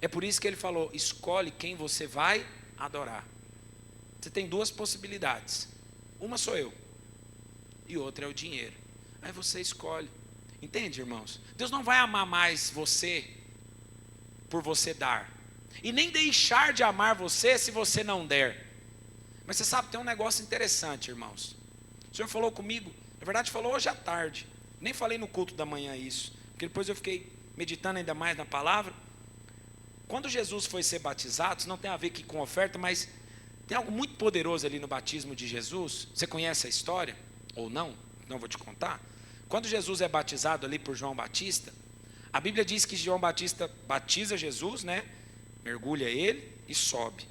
É por isso que ele falou, escolhe quem você vai adorar. Você tem duas possibilidades. Uma sou eu, e outra é o dinheiro. Aí você escolhe. Entende, irmãos? Deus não vai amar mais você por você dar. E nem deixar de amar você se você não der. Mas você sabe, tem um negócio interessante, irmãos. O Senhor falou comigo, na verdade falou hoje à tarde. Nem falei no culto da manhã isso. Porque depois eu fiquei meditando ainda mais na palavra. Quando Jesus foi ser batizado, isso não tem a ver aqui com oferta, mas tem algo muito poderoso ali no batismo de Jesus. Você conhece a história? Ou não? Não vou te contar. Quando Jesus é batizado ali por João Batista, a Bíblia diz que João Batista batiza Jesus, né? Mergulha ele e sobe.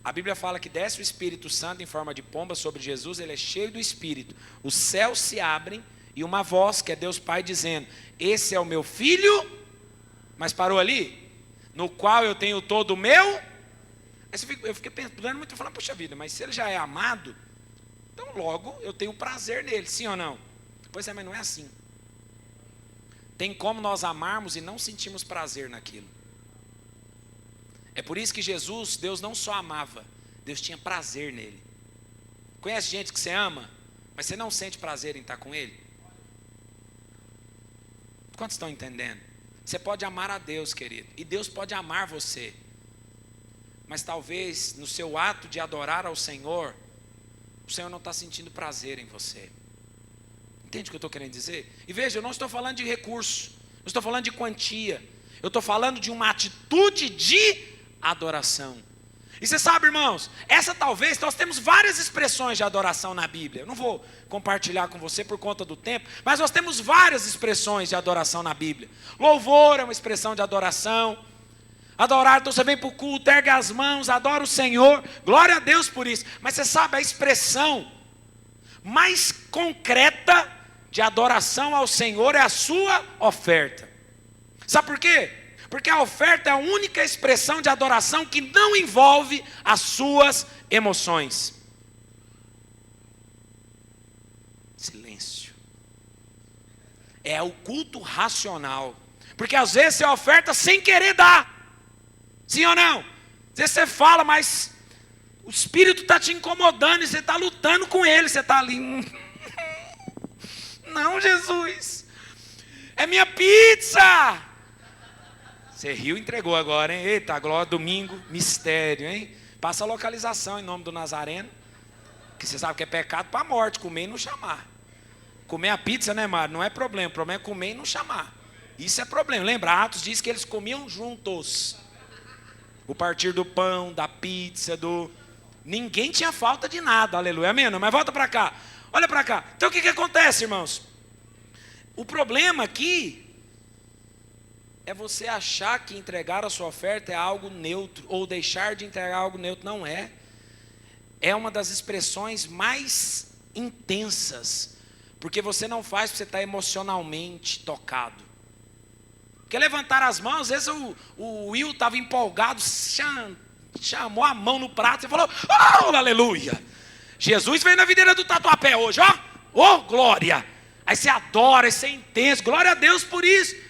A Bíblia fala que desce o Espírito Santo em forma de pomba sobre Jesus, ele é cheio do Espírito. Os céus se abrem e uma voz, que é Deus Pai, dizendo, esse é o meu filho, mas parou ali, no qual eu tenho todo o meu. Eu fiquei pensando muito, falando, puxa vida, mas se ele já é amado, então logo eu tenho prazer nele, sim ou não? Pois é, mas não é assim. Tem como nós amarmos e não sentirmos prazer naquilo. É por isso que Jesus, Deus não só amava, Deus tinha prazer nele. Conhece gente que você ama, mas você não sente prazer em estar com ele? Quantos estão entendendo? Você pode amar a Deus, querido, e Deus pode amar você. Mas talvez no seu ato de adorar ao Senhor, o Senhor não está sentindo prazer em você. Entende o que eu estou querendo dizer? E veja, eu não estou falando de recurso, não estou falando de quantia, eu estou falando de uma atitude de adoração. E você sabe, irmãos, talvez, nós temos várias expressões de adoração na Bíblia. Eu não vou compartilhar com você por conta do tempo, mas nós temos várias expressões de adoração na Bíblia. Louvor é uma expressão de adoração. Adorar, então você vem para o culto, ergue as mãos, adora o Senhor, glória a Deus por isso. Mas você sabe, a expressão mais concreta de adoração ao Senhor é a sua oferta. Sabe por quê? Porque a oferta é a única expressão de adoração que não envolve as suas emoções. Silêncio. É o culto racional. Porque às vezes você oferta sem querer dar. Sim ou não? Às vezes você fala, mas o Espírito está te incomodando e você está lutando com ele. Você está ali. Não, Jesus. É minha pizza. Você riu e entregou agora, hein? Eita, glória, domingo, mistério, hein? Passa a localização em nome do Nazareno. Que você sabe que é pecado para a morte, comer e não chamar. Comer a pizza, né, Mário? Não é problema. O problema é comer e não chamar. Isso é problema. Lembra, Atos diz que eles comiam juntos. O partir do pão, da pizza, Ninguém tinha falta de nada, aleluia. Amém? Mas volta para cá. Olha para cá. Então o que acontece, irmãos? O problema aqui é você achar que entregar a sua oferta é algo neutro, ou deixar de entregar algo neutro. Não é. É uma das expressões mais intensas, porque você não faz porque você está emocionalmente tocado. Porque levantar as mãos, às vezes o Will estava empolgado, chamou a mão no prato e falou, oh, aleluia, Jesus veio na videira do Tatuapé hoje, ó, oh, glória. Aí você adora, isso é intenso, glória a Deus por isso.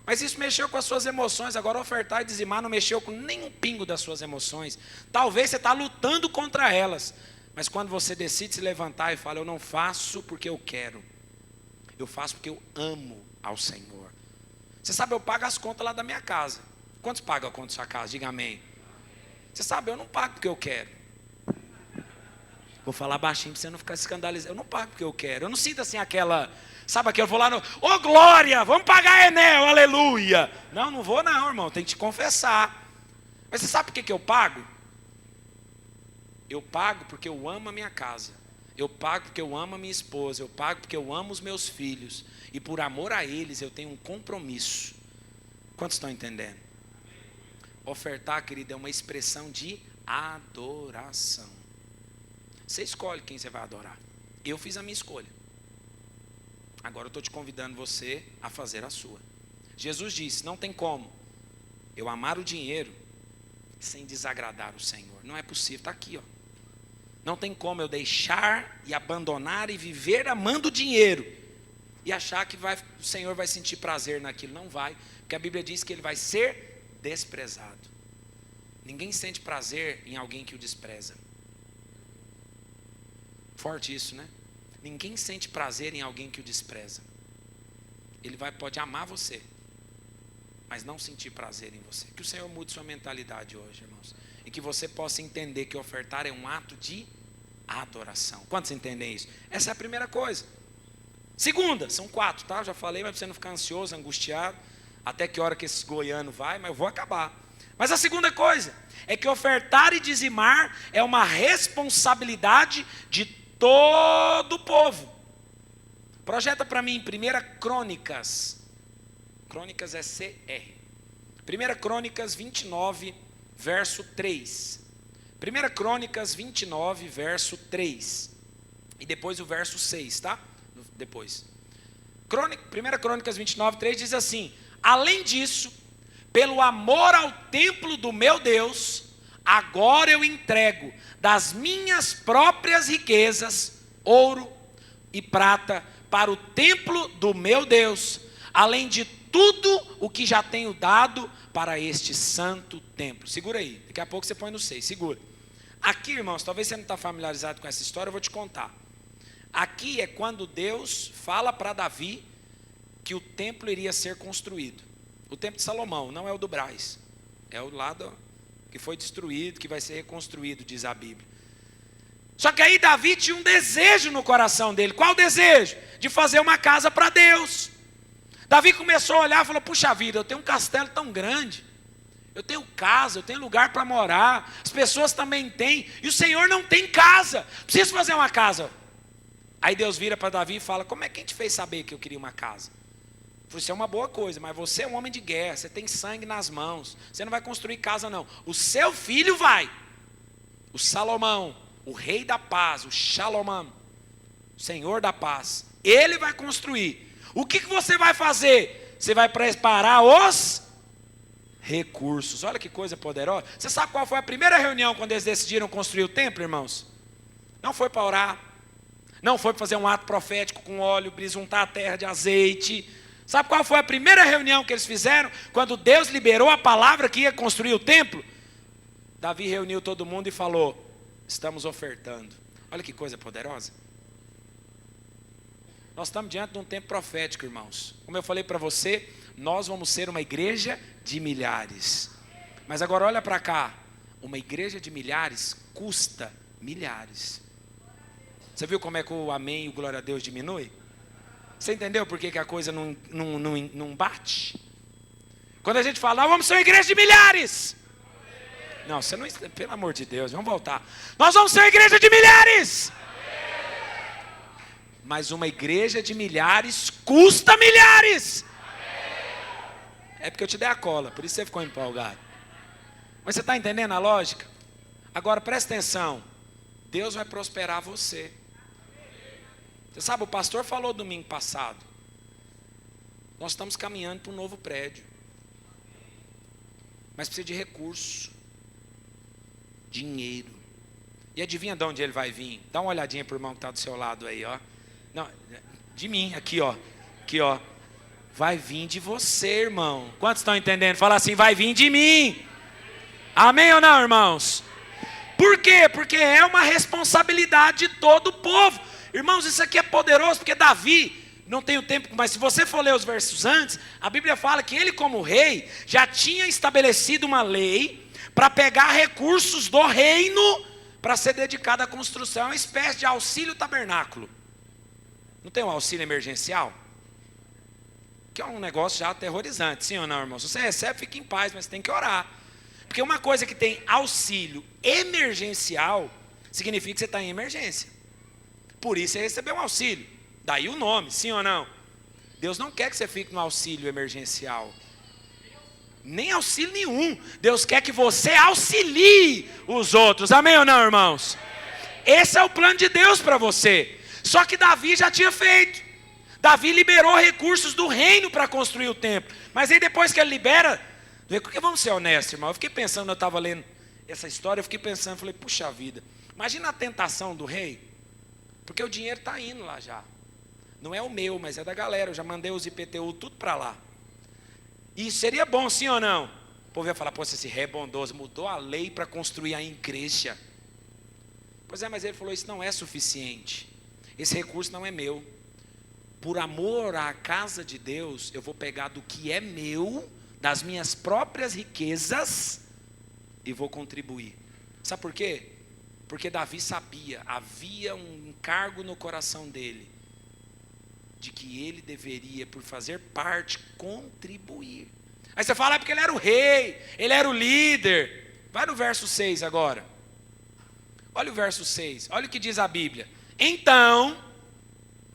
Mas isso mexeu com as suas emoções. Agora ofertar e dizimar não mexeu com nenhum pingo das suas emoções. Talvez você está lutando contra elas, mas quando você decide se levantar e fala, eu não faço porque eu quero, eu faço porque eu amo ao Senhor. Você sabe, eu pago as contas lá da minha casa. Quantos pagam a conta da sua casa? Diga amém. Você sabe, eu não pago porque eu quero. Vou falar baixinho para você não ficar escandalizado. Eu não pago porque eu quero. Eu não sinto assim aquela... Sabe aquele, eu vou lá no... Ô glória, vamos pagar Enel, aleluia. Não vou não, irmão, tem que te confessar. Mas você sabe por que eu pago? Eu pago porque eu amo a minha casa. Eu pago porque eu amo a minha esposa. Eu pago porque eu amo os meus filhos. E por amor a eles eu tenho um compromisso. Quantos estão entendendo? Ofertar, querido, é uma expressão de adoração. Você escolhe quem você vai adorar. Eu fiz a minha escolha. Agora eu estou te convidando você a fazer a sua. Jesus disse, não tem como eu amar o dinheiro sem desagradar o Senhor. Não é possível, está aqui, ó. Não tem como eu deixar e abandonar e viver amando o dinheiro e achar que o Senhor vai sentir prazer naquilo. Não vai, porque a Bíblia diz que ele vai ser desprezado. Ninguém sente prazer em alguém que o despreza. Forte isso, né? Ninguém sente prazer em alguém que o despreza. Ele pode amar você, mas não sentir prazer em você. Que o Senhor mude sua mentalidade hoje, irmãos. E que você possa entender que ofertar é um ato de adoração. Quantos entendem isso? Essa é a primeira coisa. Segunda, são 4, tá? Já falei, mas para você não ficar ansioso, angustiado. Até que hora que esse goiano vai, mas eu vou acabar. Mas a segunda coisa é que ofertar e dizimar é uma responsabilidade de todo o povo. Projeta para mim 1 Crônicas. Crônicas é CR. 1 Crônicas 29, verso 3. 1 Crônicas 29, verso 3. E depois o verso 6, tá? Depois. 1 Crônicas 29, 3 diz assim: além disso, pelo amor ao templo do meu Deus, agora eu entrego das minhas próprias riquezas, ouro e prata, para o templo do meu Deus, além de tudo o que já tenho dado para este santo templo. Segura aí, daqui a pouco você põe no 6, segura. Aqui, irmãos, talvez você não está familiarizado com essa história, eu vou te contar. Aqui é quando Deus fala para Davi que o templo iria ser construído. O templo de Salomão, não é o do Braz. É o lado que foi destruído, que vai ser reconstruído, diz a Bíblia. Só que aí Davi tinha um desejo no coração dele. Qual o desejo? De fazer uma casa para Deus. Davi começou a olhar e falou, puxa vida, eu tenho um castelo tão grande. Eu tenho casa, eu tenho lugar para morar. As pessoas também têm. E o Senhor não tem casa. Preciso fazer uma casa. Aí Deus vira para Davi e fala, como é que a gente fez saber que eu queria uma casa? Isso é uma boa coisa, mas você é um homem de guerra, você tem sangue nas mãos, você não vai construir casa não. O seu filho vai. O Salomão, o rei da paz, o Shalomão, o Senhor da paz, ele vai construir. O que você vai fazer? Você vai preparar os recursos. Olha que coisa poderosa. Você sabe qual foi a primeira reunião quando eles decidiram construir o templo, irmãos? Não foi para orar, não foi para fazer um ato profético com óleo, untar a terra de azeite. Sabe qual foi a primeira reunião que eles fizeram? Quando Deus liberou a palavra que ia construir o templo. Davi reuniu todo mundo e falou, estamos ofertando. Olha que coisa poderosa. Nós estamos diante de um tempo profético, irmãos. Como eu falei para você, nós vamos ser uma igreja de milhares. Mas agora olha para cá. Uma igreja de milhares custa milhares. Você viu como é que o amém e o glória a Deus diminui? Você entendeu por que a coisa não bate? Quando a gente fala, nós vamos ser uma igreja de milhares. Não, você não, pelo amor de Deus, vamos voltar. Nós vamos ser uma igreja de milhares. Mas uma igreja de milhares custa milhares. É porque eu te dei a cola, por isso você ficou empolgado. Mas você está entendendo a lógica? Agora presta atenção, Deus vai prosperar você. Você sabe, o pastor falou domingo passado, nós estamos caminhando para um novo prédio, mas precisa de recurso, dinheiro. E adivinha de onde ele vai vir? Dá uma olhadinha para o irmão que está do seu lado aí, ó. Não, de mim, aqui ó, vai vir de você, irmão. Quantos estão entendendo? Fala assim, vai vir de mim. Amém ou não, irmãos? Por quê? Porque é uma responsabilidade de todo o povo. Irmãos, isso aqui é poderoso, porque Davi não tenho tempo, mas se você for ler os versos antes, a Bíblia fala que ele, como rei, já tinha estabelecido uma lei para pegar recursos do reino para ser dedicado à construção, é uma espécie de auxílio tabernáculo. Não tem um auxílio emergencial? Que é um negócio já aterrorizante, sim ou não, irmão? Se você recebe, fica em paz, mas tem que orar. Porque uma coisa que tem auxílio emergencial, significa que você está em emergência. Por isso você recebeu um auxílio. Daí o nome, sim ou não? Deus não quer que você fique no auxílio emergencial. Nem auxílio nenhum. Deus quer que você auxilie os outros. Amém ou não, irmãos? Esse é o plano de Deus para você. Só que Davi já tinha feito. Davi liberou recursos do reino para construir o templo. Mas aí depois que ele libera, porque vamos ser honestos, irmão. Eu fiquei pensando, eu estava lendo essa história, eu fiquei pensando, falei, puxa vida. Imagina a tentação do rei. Porque o dinheiro está indo lá já. Não é o meu, mas é da galera. Eu já mandei os IPTU tudo para lá. E seria bom, sim ou não? O povo ia falar, pô, esse rei é bondoso, mudou a lei para construir a igreja. Pois é, mas ele falou, isso não é suficiente. Esse recurso não é meu. Por amor à casa de Deus, eu vou pegar do que é meu, das minhas próprias riquezas, e vou contribuir. Sabe por quê? Porque Davi sabia, havia um encargo no coração dele, de que ele deveria, por fazer parte, contribuir. Aí você fala, é porque ele era o rei, ele era o líder. Vai no verso 6 agora. Olha o verso 6, olha o que diz a Bíblia. Então,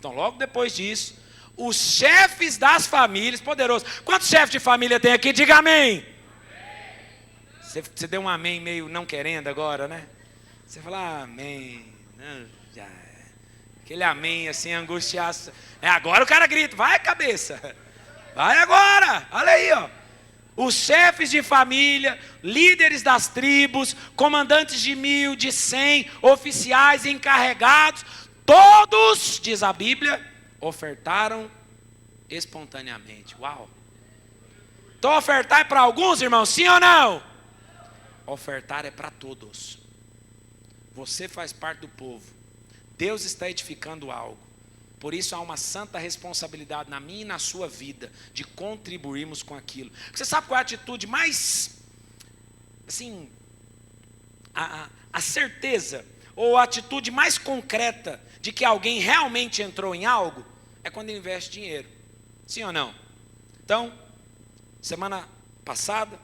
logo depois disso, os chefes das famílias, poderoso. Quantos chefes de família tem aqui? Diga amém. Você deu um amém meio não querendo agora, né? Você fala, amém. Não, já. Aquele amém assim, angustiado. Agora o cara grita, vai cabeça. Vai agora, olha aí, ó. Os chefes de família, líderes das tribos, comandantes de 1000, de 100, oficiais encarregados, todos, diz a Bíblia, ofertaram espontaneamente. Uau! Então ofertar é para alguns, irmãos, sim ou não? Ofertar é para todos. Você faz parte do povo. Deus está edificando algo. Por isso há uma santa responsabilidade na minha e na sua vida de contribuirmos com aquilo. Você sabe qual é a atitude mais, assim, a certeza ou a atitude mais concreta de que alguém realmente entrou em algo? É quando ele investe dinheiro. Sim ou não? Então, semana passada,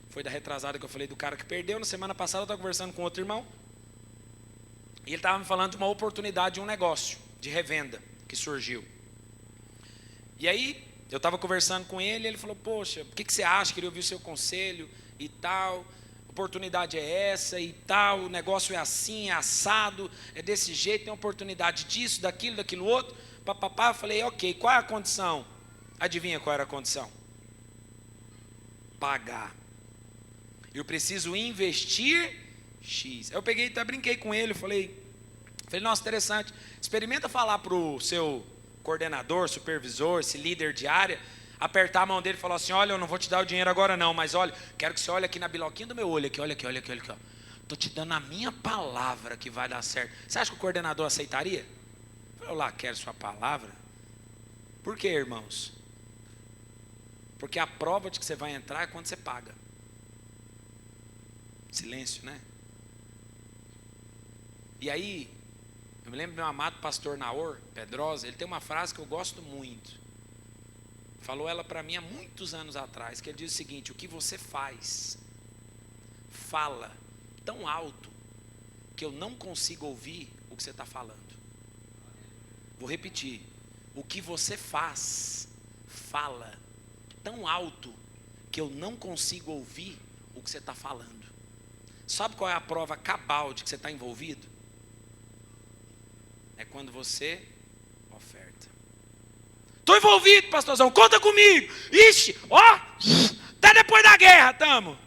foi da retrasada que eu falei do cara que perdeu. Na semana passada eu estava conversando com outro irmão. E ele estava me falando de uma oportunidade de um negócio, de revenda, que surgiu. E aí, eu estava conversando com ele, e ele falou, poxa, o que você acha? Queria ouvir o seu conselho e tal. Oportunidade é essa e tal, o negócio é assim, é assado, é desse jeito, tem oportunidade disso, daquilo outro. Papapá, eu falei, ok, qual é a condição? Adivinha qual era a condição? Pagar. Eu preciso investir X. Eu peguei e até brinquei com ele, falei, nossa, interessante, experimenta falar para o seu coordenador, supervisor, esse líder de área, apertar a mão dele e falar assim, olha, eu não vou te dar o dinheiro agora não, mas olha, quero que você olhe aqui na biloquinha do meu olho, aqui, olha aqui, ó. Estou te dando a minha palavra que vai dar certo. Você acha que o coordenador aceitaria? Eu lá, quero sua palavra. Por quê, irmãos? Porque a prova de que você vai entrar é quando você paga. Silêncio, né? E aí, eu me lembro do meu amado pastor Naor Pedrosa, ele tem uma frase que eu gosto muito. Falou ela para mim há muitos anos atrás, que ele diz o seguinte, o que você faz, fala tão alto, que eu não consigo ouvir o que você está falando. Vou repetir, o que você faz, fala tão alto, que eu não consigo ouvir o que você está falando. Sabe qual é a prova cabal de que você está envolvido? É quando você oferta. Estou envolvido, pastorzão, conta comigo. Ixi, ó, até depois da guerra, estamos.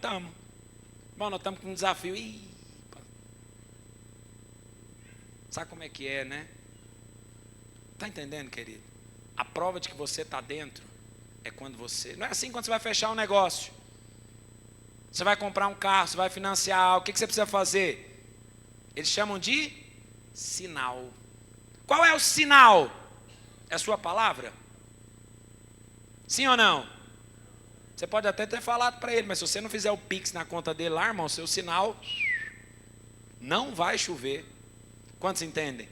Bom, nós estamos com um desafio. Sabe como é que é, né? Está entendendo, querido? A prova de que você está dentro é quando você... Não é assim quando você vai fechar um negócio. Você vai comprar um carro, você vai financiar algo. O que você precisa fazer? Eles chamam de sinal. Qual é o sinal? É a sua palavra? Sim ou não? Você pode até ter falado para ele, mas se você não fizer o Pix na conta dele lá, irmão, seu sinal não vai chover. Quantos entendem?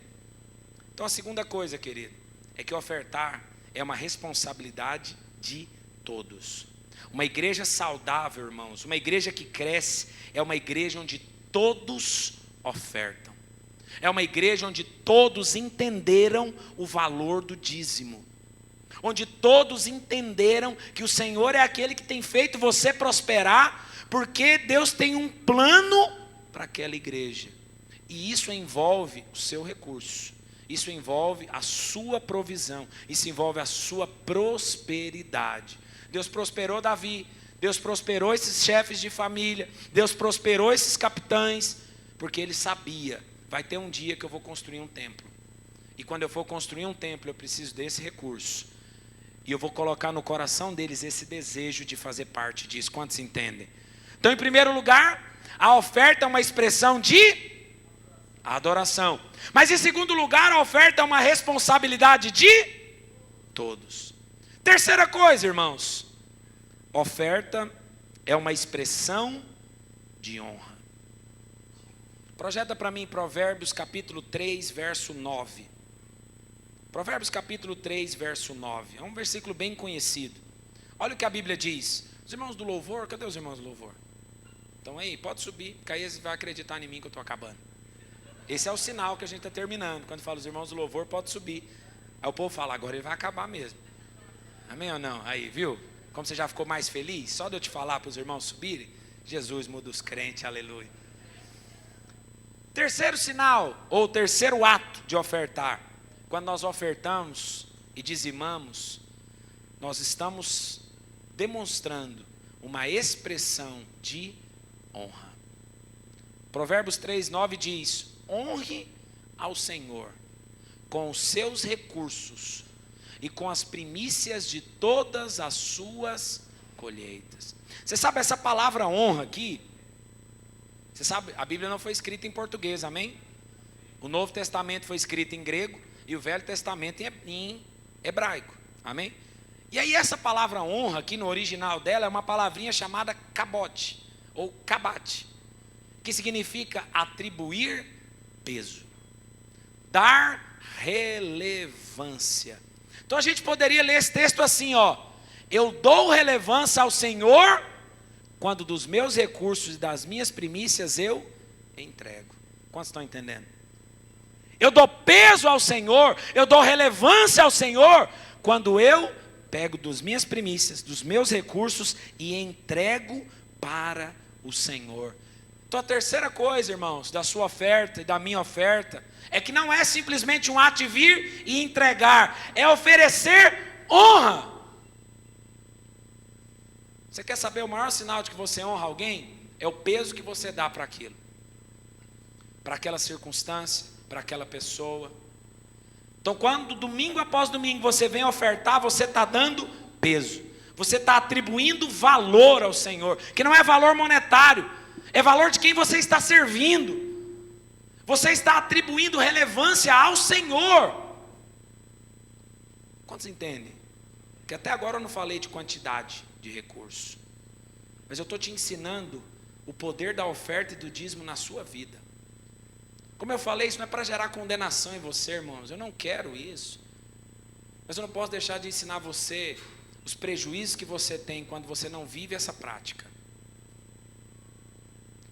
Então a segunda coisa, querido, é que ofertar é uma responsabilidade de todos. Uma igreja saudável, irmãos, uma igreja que cresce, é uma igreja onde todos ofertam. É uma igreja onde todos entenderam o valor do dízimo. Onde todos entenderam que o Senhor é aquele que tem feito você prosperar, porque Deus tem um plano para aquela igreja. E isso envolve o seu recurso. Isso envolve a sua provisão. Isso envolve a sua prosperidade. Deus prosperou Davi. Deus prosperou esses chefes de família. Deus prosperou esses capitães. Porque ele sabia, vai ter um dia que eu vou construir um templo. E quando eu for construir um templo, eu preciso desse recurso. E eu vou colocar no coração deles esse desejo de fazer parte disso. Quantos entendem? Então, em primeiro lugar, a oferta é uma expressão de adoração. Mas em segundo lugar, a oferta é uma responsabilidade de todos. Terceira coisa, irmãos, oferta é uma expressão de honra. Projeta para mim Provérbios capítulo 3, verso 9. Provérbios capítulo 3, verso 9. É um versículo bem conhecido. Olha o que a Bíblia diz. Os irmãos do louvor, cadê os irmãos do louvor? Então aí, pode subir, porque aí você vai acreditar em mim que eu estou acabando. Esse é o sinal que a gente está terminando. Quando fala os irmãos do louvor, pode subir. Aí o povo fala, agora ele vai acabar mesmo. Amém ou não? Aí, viu? Como você já ficou mais feliz? Só de eu te falar para os irmãos subirem, Jesus muda os crentes, aleluia. Terceiro sinal, ou terceiro ato de ofertar. Quando nós ofertamos e dizimamos, nós estamos demonstrando uma expressão de honra. Provérbios 3, 9 diz, honre ao Senhor com os seus recursos e com as primícias de todas as suas colheitas. Você sabe essa palavra honra aqui? Você sabe, a Bíblia não foi escrita em português, amém? O Novo Testamento foi escrito em grego e o Velho Testamento em hebraico, amém? E aí essa palavra honra aqui no original dela é uma palavrinha chamada kabote, ou kabate, que significa atribuir peso, dar relevância. Então a gente poderia ler esse texto assim, ó: eu dou relevância ao Senhor quando dos meus recursos e das minhas primícias eu entrego. Quantos estão entendendo? Eu dou peso ao Senhor, eu dou relevância ao Senhor quando eu pego das minhas primícias, dos meus recursos e entrego para o Senhor. Então a terceira coisa, irmãos, da sua oferta e da minha oferta, é que não é simplesmente um ato de vir e entregar, é oferecer honra. Você quer saber o maior sinal de que você honra alguém? É o peso que você dá para aquilo, para aquela circunstância, para aquela pessoa. Então quando domingo após domingo você vem ofertar, você está dando peso, você está atribuindo valor ao Senhor, que não é valor monetário, é valor de quem você está servindo. Você está atribuindo relevância ao Senhor. Quantos entendem? Que até agora eu não falei de quantidade de recursos, mas eu estou te ensinando o poder da oferta e do dízimo na sua vida. Como eu falei, isso não é para gerar condenação em você, irmãos. Eu não quero isso. Mas eu não posso deixar de ensinar você os prejuízos que você tem quando você não vive essa prática.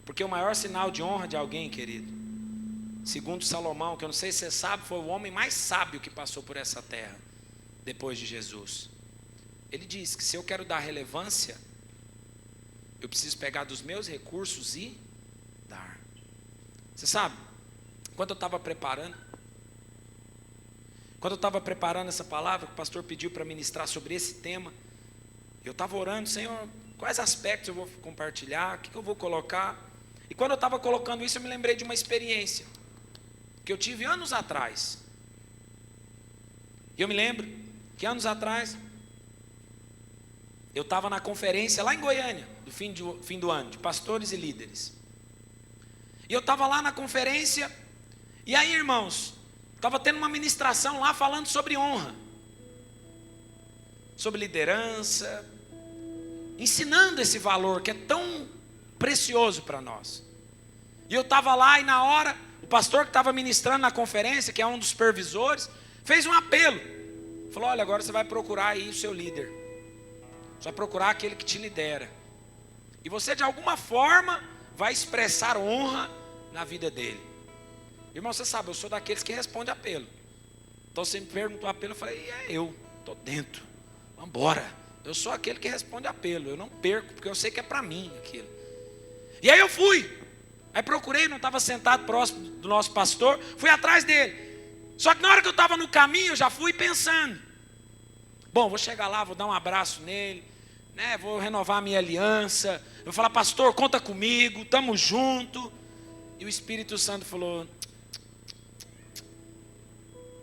Porque o maior sinal de honra de alguém, querido, segundo Salomão, que eu não sei se você sabe, foi o homem mais sábio que passou por essa terra, depois de Jesus. Ele diz que se eu quero dar relevância, eu preciso pegar dos meus recursos e dar. Você sabe, quando eu estava preparando essa palavra, que o pastor pediu para ministrar sobre esse tema, eu estava orando, Senhor, quais aspectos eu vou compartilhar, o que eu vou colocar? E quando eu estava colocando isso, eu me lembrei de uma experiência que eu tive anos atrás. E eu me lembro que anos atrás, eu estava na conferência lá em Goiânia, do fim do ano, de pastores e líderes. E eu estava lá na conferência, e aí, irmãos, estava tendo uma ministração lá falando sobre honra. sobre liderança, ensinando esse valor que é tão precioso para nós. E eu estava lá e na hora, o pastor que estava ministrando na conferência, que é um dos supervisores, fez um apelo. Falou: olha, agora você vai procurar aí o seu líder. Você vai procurar aquele que te lidera. E você de alguma forma vai expressar honra na vida dele. Irmão, você sabe, eu sou daqueles que responde apelo. Então você me perguntou apelo, eu falei: eu estou dentro, vamos embora. Eu sou aquele que responde apelo, eu não perco, porque eu sei que é para mim aquilo. E aí eu fui, aí procurei, não estava sentado próximo do nosso pastor, fui atrás dele. Só que na hora que eu estava no caminho, eu já fui pensando: bom, vou chegar lá, vou dar um abraço nele, né, vou renovar a minha aliança, eu vou falar: pastor, conta comigo, estamos juntos. E o Espírito Santo falou...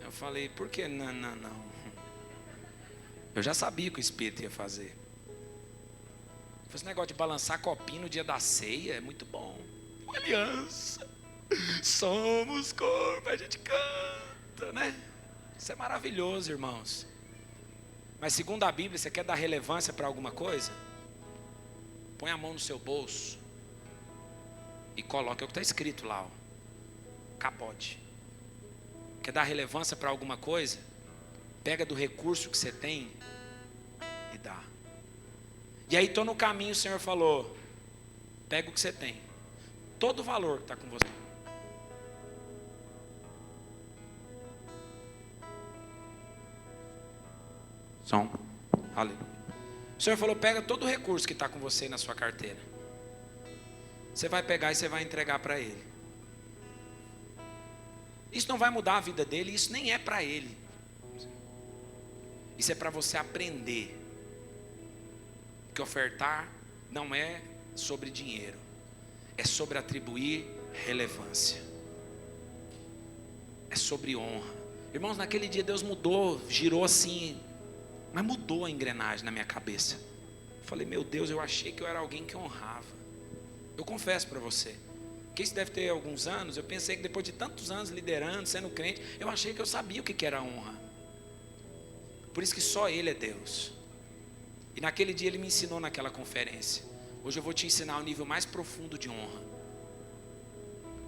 Eu falei: por que não? Eu já sabia o que o Espírito ia fazer. Esse negócio de balançar copinho no dia da ceia é muito bom. Uma aliança, somos corpo, a gente canta, né? Isso é maravilhoso, irmãos. Mas segundo a Bíblia, você quer dar relevância para alguma coisa? Põe a mão no seu bolso e coloca o que está escrito lá, ó, capote. Quer dar relevância para alguma coisa? Pega do recurso que você tem e dá. E aí estou no caminho, o Senhor falou: pega o que você tem, todo o valor que está com você. Som. Aleluia. O Senhor falou: pega todo o recurso que está com você na sua carteira. Você vai pegar e você vai entregar para Ele. Isso não vai mudar a vida dele, isso nem é para ele. Isso é para você aprender que ofertar não é sobre dinheiro, é sobre atribuir relevância, é sobre honra. Irmãos, naquele dia Deus mudou, girou assim, mas mudou a engrenagem na minha cabeça. Falei: meu Deus, eu achei que eu era alguém que honrava. Eu confesso para você, que isso deve ter alguns anos, eu pensei que depois de tantos anos liderando, sendo crente, eu achei que eu sabia o que era honra. Por isso que só Ele é Deus. E naquele dia Ele me ensinou naquela conferência. Hoje eu vou te ensinar o nível mais profundo de honra.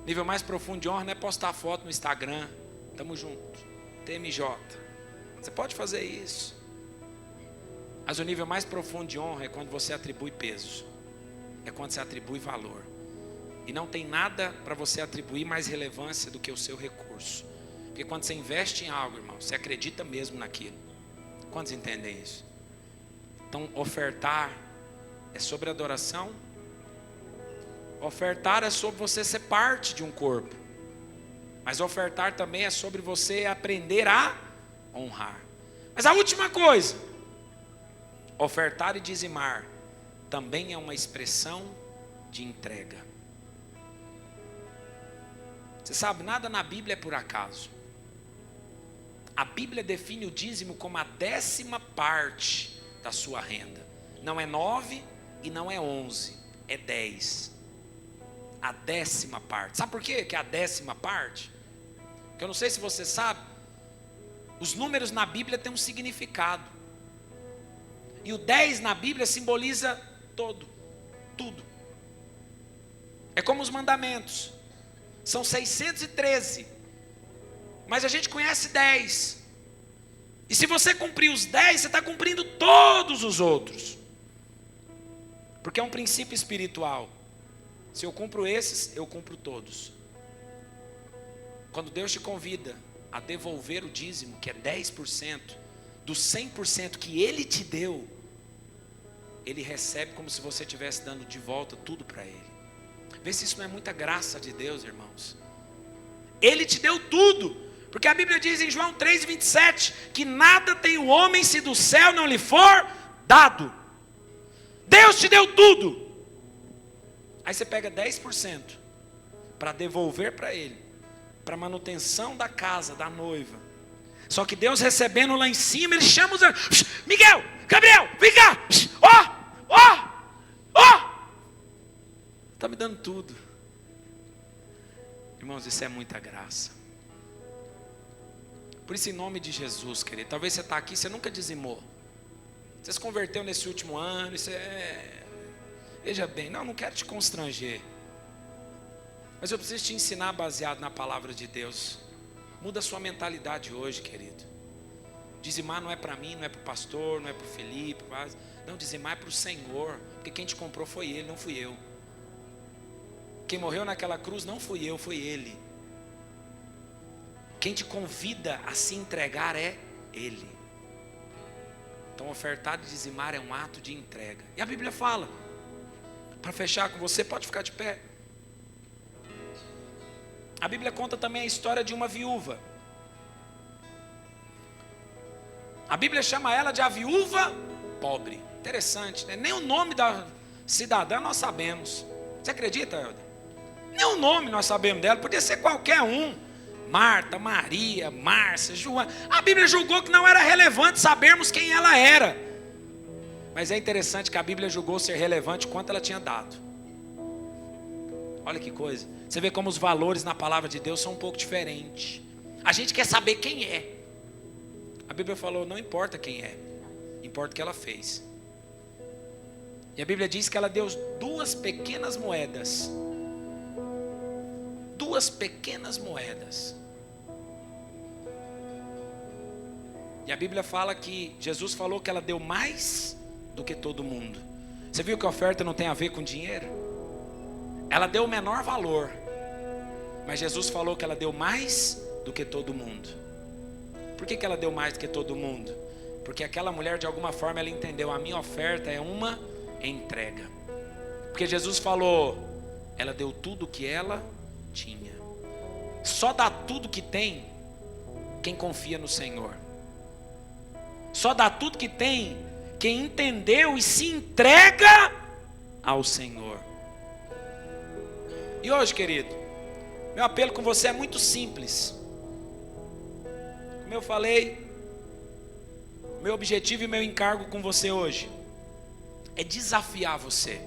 O nível mais profundo de honra não é postar foto no Instagram: tamo junto, TMJ. Você pode fazer isso. Mas o nível mais profundo de honra é quando você atribui peso. É quando você atribui valor. E não tem nada para você atribuir mais relevância do que o seu recurso. Porque quando você investe em algo, irmão, você acredita mesmo naquilo. Quantos entendem isso? Então, ofertar é sobre adoração. Ofertar é sobre você ser parte de um corpo. Mas ofertar também é sobre você aprender a honrar. Mas a última coisa, ofertar e dizimar também é uma expressão de entrega. Você sabe, nada na Bíblia é por acaso. A Bíblia define o dízimo como a 10ª da sua renda. Não é 9 e não é 11, é 10. A 10ª. Sabe por quê que é a 10ª? Porque eu não sei se você sabe, os números na Bíblia têm um significado. E o 10 na Bíblia simboliza tudo. É como os mandamentos. São 613. Mas a gente conhece 10. E se você cumprir os 10, você está cumprindo todos os outros. Porque é um princípio espiritual. Se eu cumpro esses, eu cumpro todos. Quando Deus te convida a devolver o dízimo, que é 10%, dos 100% que Ele te deu, Ele recebe como se você estivesse dando de volta tudo para Ele. Vê se isso não é muita graça de Deus, irmãos. Ele te deu tudo. Porque a Bíblia diz em João 3,27 que nada tem o homem se do céu não lhe for dado. Deus te deu tudo. Aí você pega 10% para devolver para Ele, para manutenção da casa, da noiva. Só que Deus recebendo lá em cima, Ele chama os anjos: Miguel, Gabriel, vem cá, ó. Está me dando tudo. Irmãos, isso é muita graça. Por isso, em nome de Jesus, querido, talvez você está aqui, você nunca dizimou. Você se converteu nesse último ano, veja bem, não quero te constranger. Mas eu preciso te ensinar baseado na palavra de Deus. Muda a sua mentalidade hoje, querido. Dizimar não é para mim, não é para o pastor, não é para o Felipe. Não, dizimar é para o Senhor. Porque quem te comprou foi Ele, não fui eu. Quem morreu naquela cruz não fui eu, foi Ele. Quem te convida a se entregar é Ele. Então ofertar e dizimar é um ato de entrega. E a Bíblia fala, para fechar com você, pode ficar de pé. A Bíblia conta também a história de uma viúva. A Bíblia chama ela de a viúva pobre. Interessante, né? Nem o nome da cidadã nós sabemos. Você acredita, Helder? Nem o nome nós sabemos dela. Podia ser qualquer um. Marta, Maria, Márcia, Joana. A Bíblia julgou que não era relevante sabermos quem ela era. Mas é interessante que a Bíblia julgou ser relevante quanto ela tinha dado. Olha que coisa. Você vê como os valores na palavra de Deus são um pouco diferentes. A gente quer saber quem é. A Bíblia falou, não importa quem é, importa o que ela fez. E a Bíblia diz que ela deu 2 pequenas moedas. 2 pequenas moedas. E a Bíblia fala que Jesus falou que ela deu mais do que todo mundo. Você viu que a oferta não tem a ver com dinheiro? Ela deu o menor valor, mas Jesus falou que ela deu mais do que todo mundo. Por que ela deu mais do que todo mundo? Porque aquela mulher, de alguma forma, ela entendeu, a minha oferta é uma entrega. Porque Jesus falou, ela deu tudo o que ela tinha. Só dá tudo que tem quem confia no Senhor. Só dá tudo que tem quem entendeu e se entrega ao Senhor. E hoje, querido, meu apelo com você é muito simples. Como eu falei, meu objetivo e meu encargo com você hoje é desafiar você.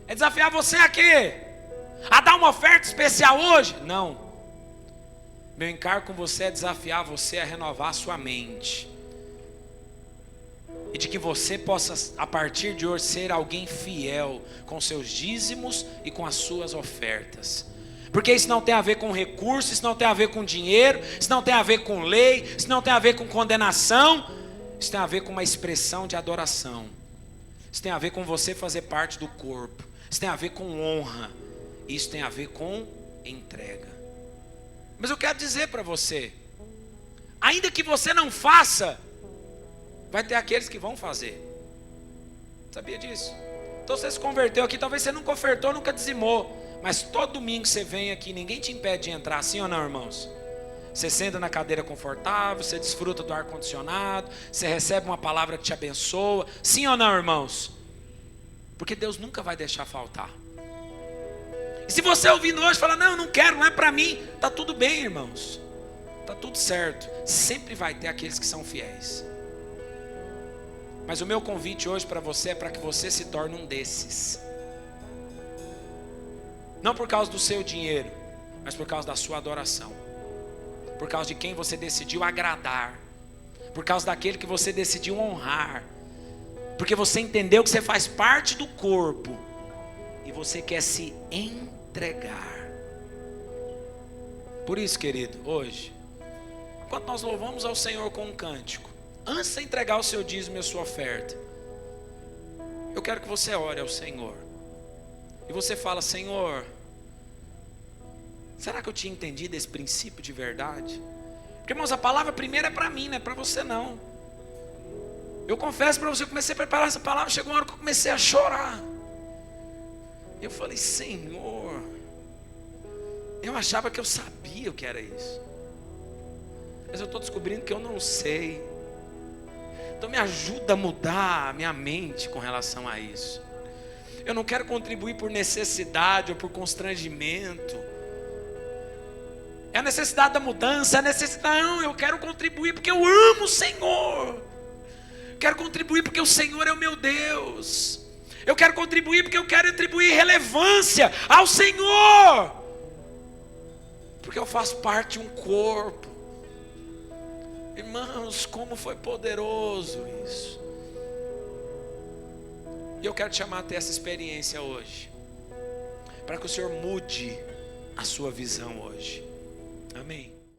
É desafiar você a quê? A dar uma oferta especial hoje? Não. Meu encargo com você é desafiar você a renovar a sua mente. E de que você possa, a partir de hoje, ser alguém fiel com seus dízimos e com as suas ofertas. Porque isso não tem a ver com recursos, isso não tem a ver com dinheiro, isso não tem a ver com lei, isso não tem a ver com condenação. Isso tem a ver com uma expressão de adoração. Isso tem a ver com você fazer parte do corpo. Isso tem a ver com honra. Isso tem a ver com entrega. Mas eu quero dizer para você, ainda que você não faça, vai ter aqueles que vão fazer. Sabia disso? Então você se converteu aqui, talvez você nunca ofertou, nunca dizimou, mas todo domingo você vem aqui, ninguém te impede de entrar, sim ou não, irmãos? Você senta na cadeira confortável, você desfruta do ar-condicionado, você recebe uma palavra que te abençoa, sim ou não, irmãos? Porque Deus nunca vai deixar faltar. E se você ouvindo hoje falar, não quero, não é para mim, está tudo bem, irmãos, está tudo certo. Sempre vai ter aqueles que são fiéis. Mas o meu convite hoje para você é para que você se torne um desses. Não por causa do seu dinheiro, mas por causa da sua adoração. Por causa de quem você decidiu agradar. Por causa daquele que você decidiu honrar. Porque você entendeu que você faz parte do corpo. E você quer se entregar. Por isso, querido, hoje, enquanto nós louvamos ao Senhor com um cântico, antes de entregar o seu dízimo e a sua oferta, eu quero que você ore ao Senhor. E você fala, Senhor, será que eu tinha entendido esse princípio de verdade? Porque, irmãos, a palavra primeira é para mim, não é para você não. Eu confesso para você, eu comecei a preparar essa palavra, chegou uma hora que eu comecei a chorar. Eu falei, Senhor, eu achava que eu sabia o que era isso. Mas eu estou descobrindo que eu não sei. Então me ajuda a mudar a minha mente com relação a isso. Eu não quero contribuir por necessidade ou por constrangimento. É a necessidade da mudança, é a necessidade, não, eu quero contribuir porque eu amo o Senhor. Quero contribuir porque o Senhor é o meu Deus. Eu quero contribuir porque eu quero atribuir relevância ao Senhor. Porque eu faço parte de um corpo. Irmãos, como foi poderoso isso. E eu quero te chamar a ter essa experiência hoje, para que o Senhor mude a sua visão hoje. Amém.